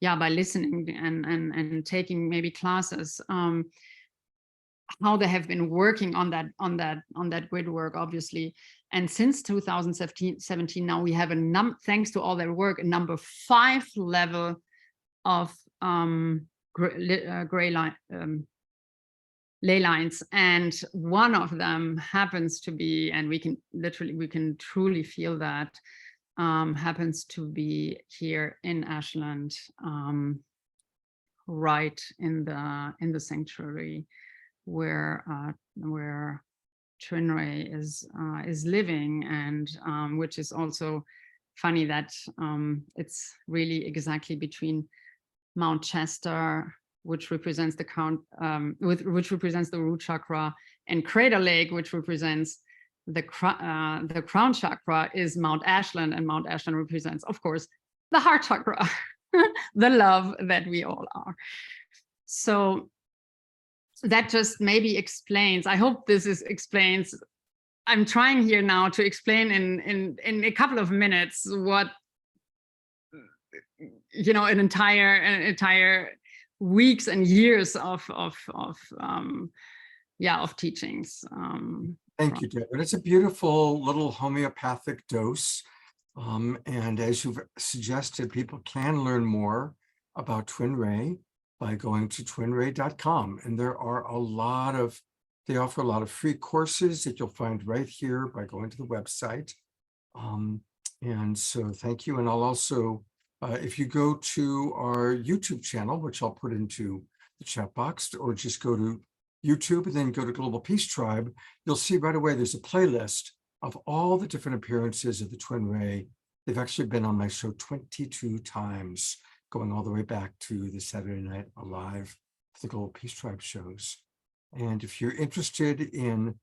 Speaker 6: by listening and taking maybe classes, how they have been working on that grid work, obviously. And since 2017, now we have thanks to all their work, a number 5 level of gray line ley lines, and one of them happens to be, and we can truly feel that, happens to be here in Ashland, right in the sanctuary where Twinray is living, and which is also funny that it's really exactly between Mount Chester, which represents which represents the root chakra, and Crater Lake, which represents the crown chakra, is Mount Ashland, and Mount Ashland represents, of course, the heart chakra, the love that we all are. So that just maybe explains, I hope this explains, I'm trying here now to explain in a couple of minutes what, you know, an entire weeks and years of teachings.
Speaker 2: Thank you, Deborah. It's a beautiful little homeopathic dose. And as you've suggested, people can learn more about Twinray by going to twinray.com. And there are they offer a lot of free courses that you'll find right here by going to the website. And so thank you. And I'll also, if you go to our YouTube channel, which I'll put into the chat box, or just go to YouTube and then go to Global Peace Tribe, you'll see right away there's a playlist of all the different appearances of the Twinray. They've actually been on my show 22 times, going all the way back to the Saturday Night Alive, the Global Peace Tribe shows. And if you're interested in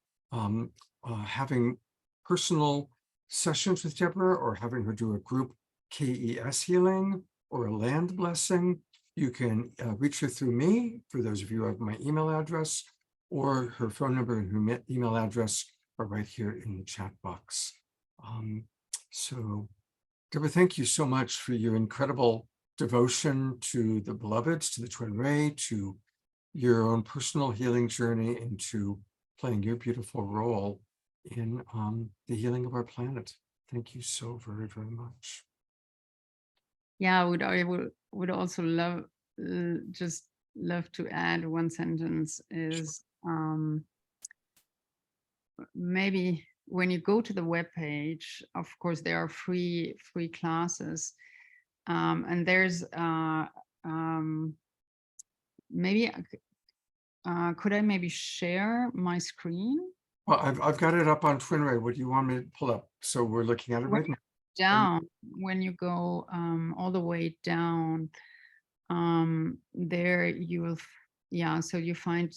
Speaker 2: having personal sessions with Deborah, or having her do a group KES healing or a land blessing, you can reach her through me, for those of you who have my email address, or her phone number and her email address are right here in the chat box. So Deborah, thank you so much for your incredible devotion to the beloveds, to the Twinray, to your own personal healing journey, and to playing your beautiful role in the healing of our planet. Thank you so very, very much.
Speaker 6: Yeah, I would also love to add one sentence is maybe when you go to the webpage, of course, there are free classes, and there's maybe could I maybe share my screen?
Speaker 2: Well, I've got it up on Twinray. What do you want me to pull up? So we're looking at it right now.
Speaker 6: Down, when you go all the way down, there you will, so you find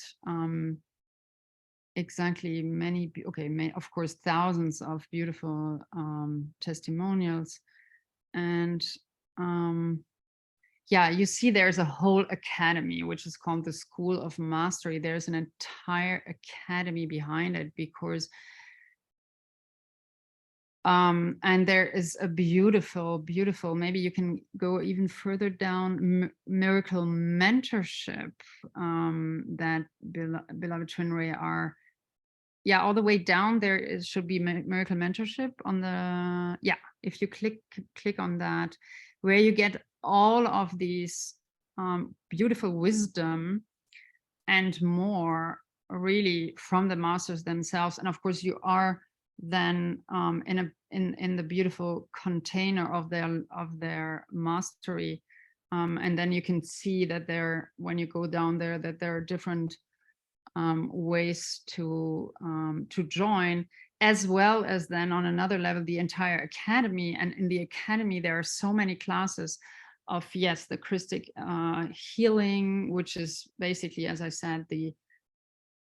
Speaker 6: exactly of course, thousands of beautiful testimonials, and you see there's a whole academy which is called the School of Mastery. There's an entire academy behind it, because and there is a beautiful, maybe you can go even further down, miracle mentorship, that beloved Twinray are, all the way down there should be miracle mentorship on the, if you click on that, where you get all of these beautiful wisdom and more, really, from the masters themselves. And of course you are then in the beautiful container of their mastery, and then you can see that when you go down there, that there are different ways to join, as well as then on another level the entire academy. And in the academy there are so many classes of the Christic healing, which is basically, as I said,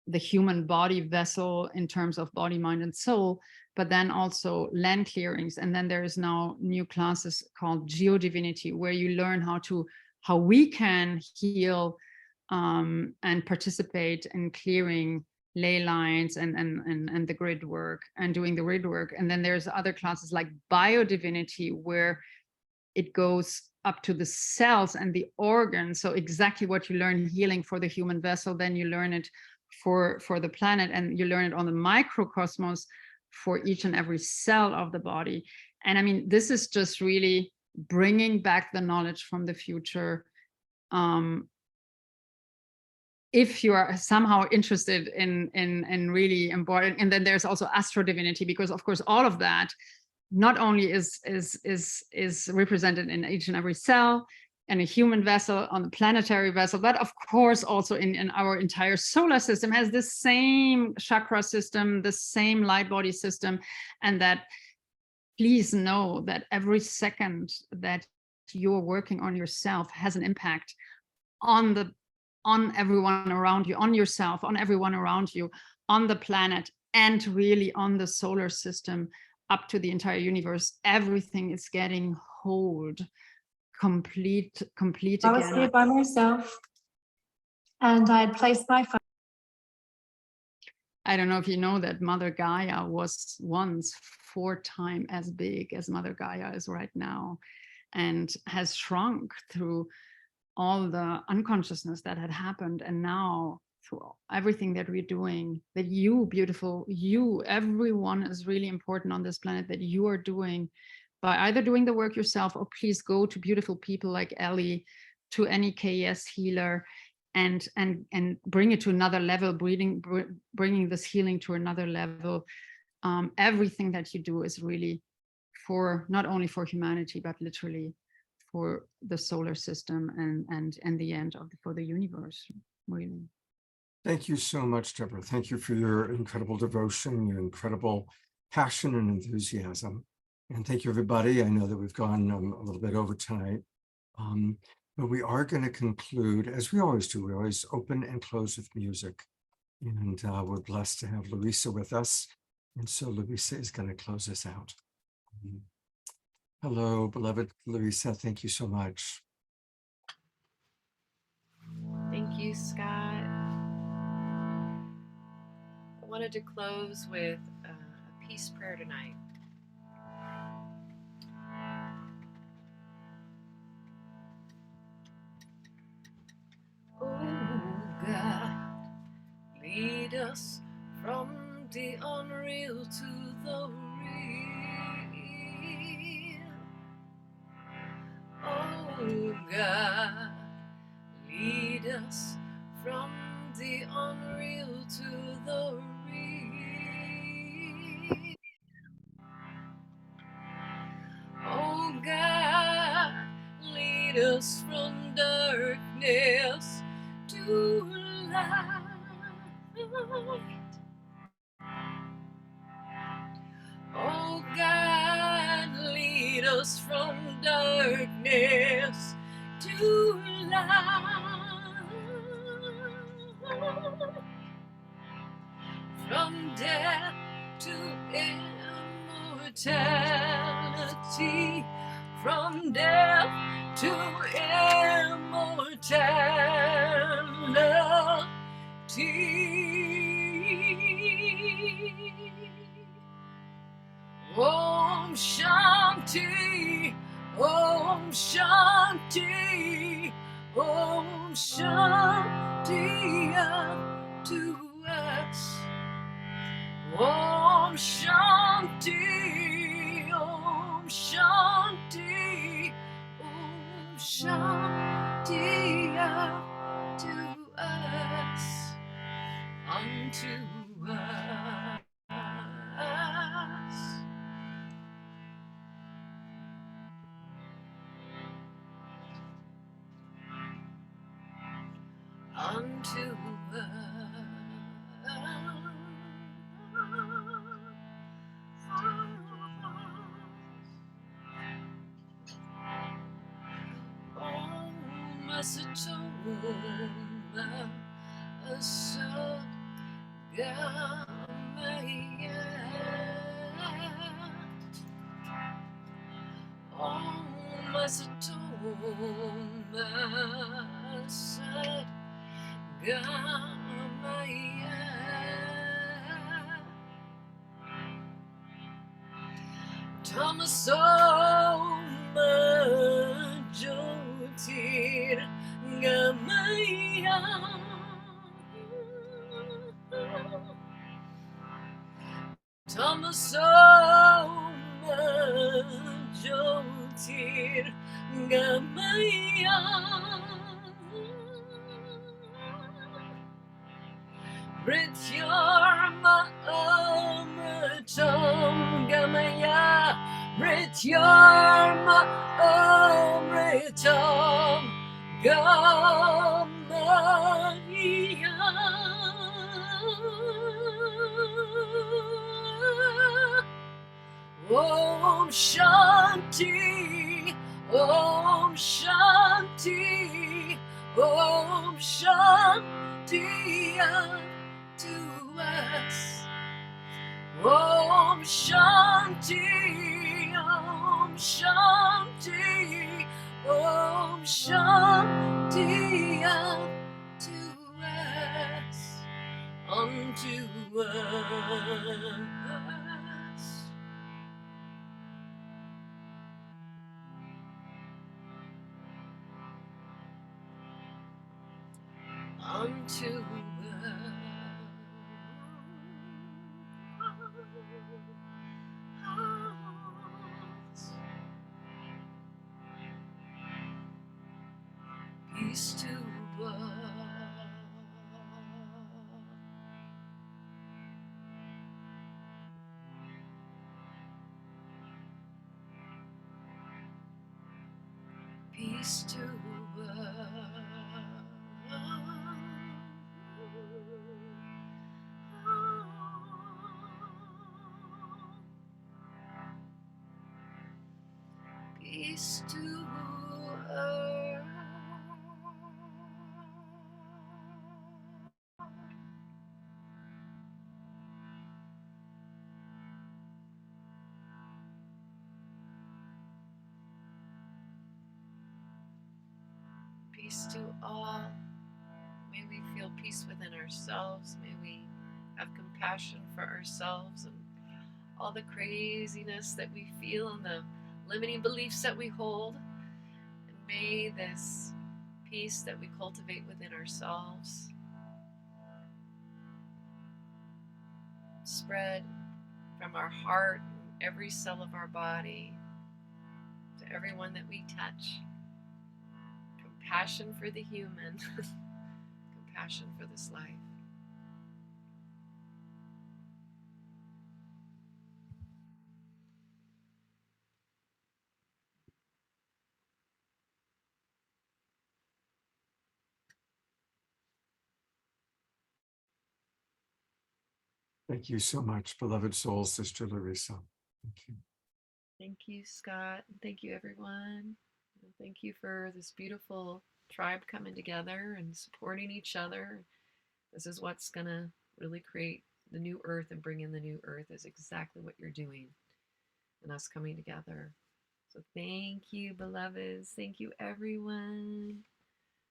Speaker 6: the human body vessel in terms of body, mind, and soul, but then also land clearings. And then there is now new classes called Geodivinity, where you learn how we can heal and participate in clearing ley lines and the grid work and doing the grid work. And then there's other classes like Biodivinity, where it goes up to the cells and the organs. So exactly what you learn healing for the human vessel, then you learn it for the planet, and you learn it on the microcosmos for each and every cell of the body. And I mean, this is just really bringing back the knowledge from the future if you are somehow interested in really important, and then there's also astro divinity, because of course all of that not only is represented in each and every cell, and a human vessel, on the planetary vessel, but of course also in our entire solar system has the same chakra system, the same light body system, and that please know that every second that you're working on yourself has an impact on everyone around you, on yourself, on everyone around you, on the planet, and really on the solar system, up to the entire universe. Everything is getting whole, complete
Speaker 14: I was
Speaker 6: again.
Speaker 14: here by myself, and I had placed my phone.
Speaker 6: I don't know if you know that Mother Gaia was once 4 times as big as Mother Gaia is right now, and has shrunk through all the unconsciousness that had happened. And now through everything that we're doing, that you, beautiful, you, everyone is really important on this planet, that you are doing by either doing the work yourself, or please go to beautiful people like Ellie, to any KS healer, and bring it to another level, bringing this healing to another level. Everything that you do is really for, not only for humanity, but literally for the solar system and the end for the universe, really.
Speaker 2: Thank you so much, Deborah. Thank you for your incredible devotion, your incredible passion and enthusiasm. And thank you, everybody. I know that we've gone a little bit over tonight, but we are going to conclude, as we always do. We always open and close with music. And we're blessed to have Larisa with us. And so Larisa is going to close us out. Hello, beloved Larisa. Thank you so much.
Speaker 3: Thank you, Scott. I wanted to close with a peace prayer tonight. Oh God, lead us from the unreal to the real. Oh God, lead us from the unreal to the real. Oh God, lead us from darkness to light. Oh God, lead us from darkness to light, from death to immortality, from death to immortality. Om Shanti, Om Shanti, Om Shanti to us. Om Shanti, Om Shanti, Om Shanti to us, unto us. Unto Om Asatoma Asat Gamaya. Om Asatoma Asat Gamaya. Tamasoma Jyotir Gamaya. Tamasoma Jyotir Gamaya. Rityorma Amritam Gamaya Rityorma Amritam Gamaya Om Shanti, Om Shanti, Om Shanti unto us. Om Shanti, Om Shanti, Om Shanti unto us, unto us. Unto us. Peace to us. Peace to peace to earth. Peace to all. May we feel peace within ourselves. May we have compassion for ourselves and all the craziness that we feel and the limiting beliefs that we hold. And may this peace that we cultivate within ourselves spread from our heart and every cell of our body to everyone that we touch. Compassion for the human, compassion for this life.
Speaker 2: Thank you so much, beloved soul, Sister Larisa. Thank you.
Speaker 3: Thank you, Scott. Thank you, everyone. Thank you for this beautiful tribe coming together and supporting each other. This is what's going to really create the new earth and bring in the new earth, is exactly what you're doing and us coming together. So thank you, beloveds. Thank you, everyone.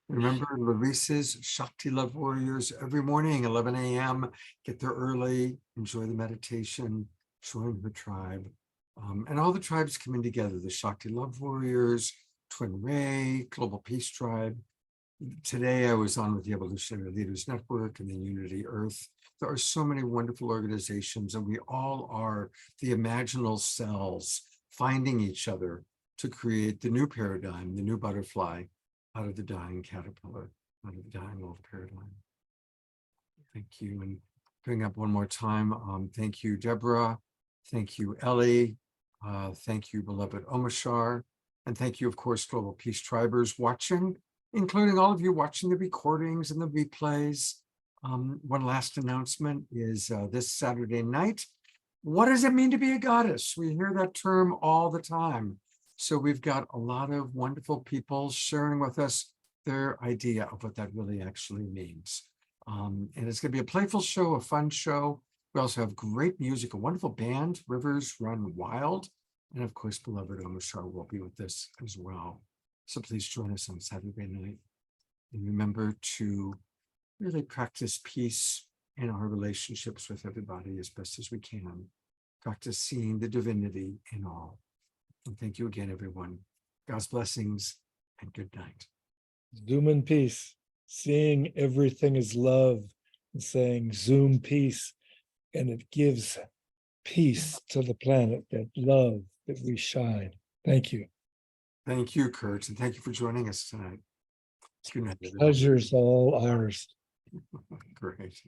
Speaker 2: Remember Larisa's Shakti Love Warriors every morning, 11 a.m. Get there early, enjoy the meditation, join the tribe. And all the tribes coming together, the Shakti Love Warriors, Twin Ray, Global Peace Tribe. Today I was on with the Evolutionary Leaders Network and the Unity Earth. There are so many wonderful organizations, and we all are the imaginal cells finding each other to create the new paradigm, the new butterfly out of the dying caterpillar, out of the dying old paradigm. Thank you. And bring up one more time. Thank you, Deborah. Thank you, Ellie. Thank you, beloved Omashar. And thank you, of course, Global Peace Tribers watching, including all of you watching the recordings and the replays. One last announcement is this Saturday night. What does it mean to be a goddess? We hear that term all the time. So we've got a lot of wonderful people sharing with us their idea of what that really actually means. And it's going to be a playful show, a fun show. We also have great music, a wonderful band, Rivers Run Wild. And of course, beloved Omashar will be with us as well. So please join us on Saturday night. And remember to really practice peace in our relationships with everybody as best as we can. Practice seeing the divinity in all. And thank you again, everyone. God's blessings and good night.
Speaker 15: Zoom in peace, seeing everything as love, and saying zoom peace, and it gives peace to the planet, that love that we shine. Thank you.
Speaker 2: Thank you, Kurt, and thank you for joining us tonight. Good night, everyone.
Speaker 15: Pleasure's all ours.
Speaker 2: Great.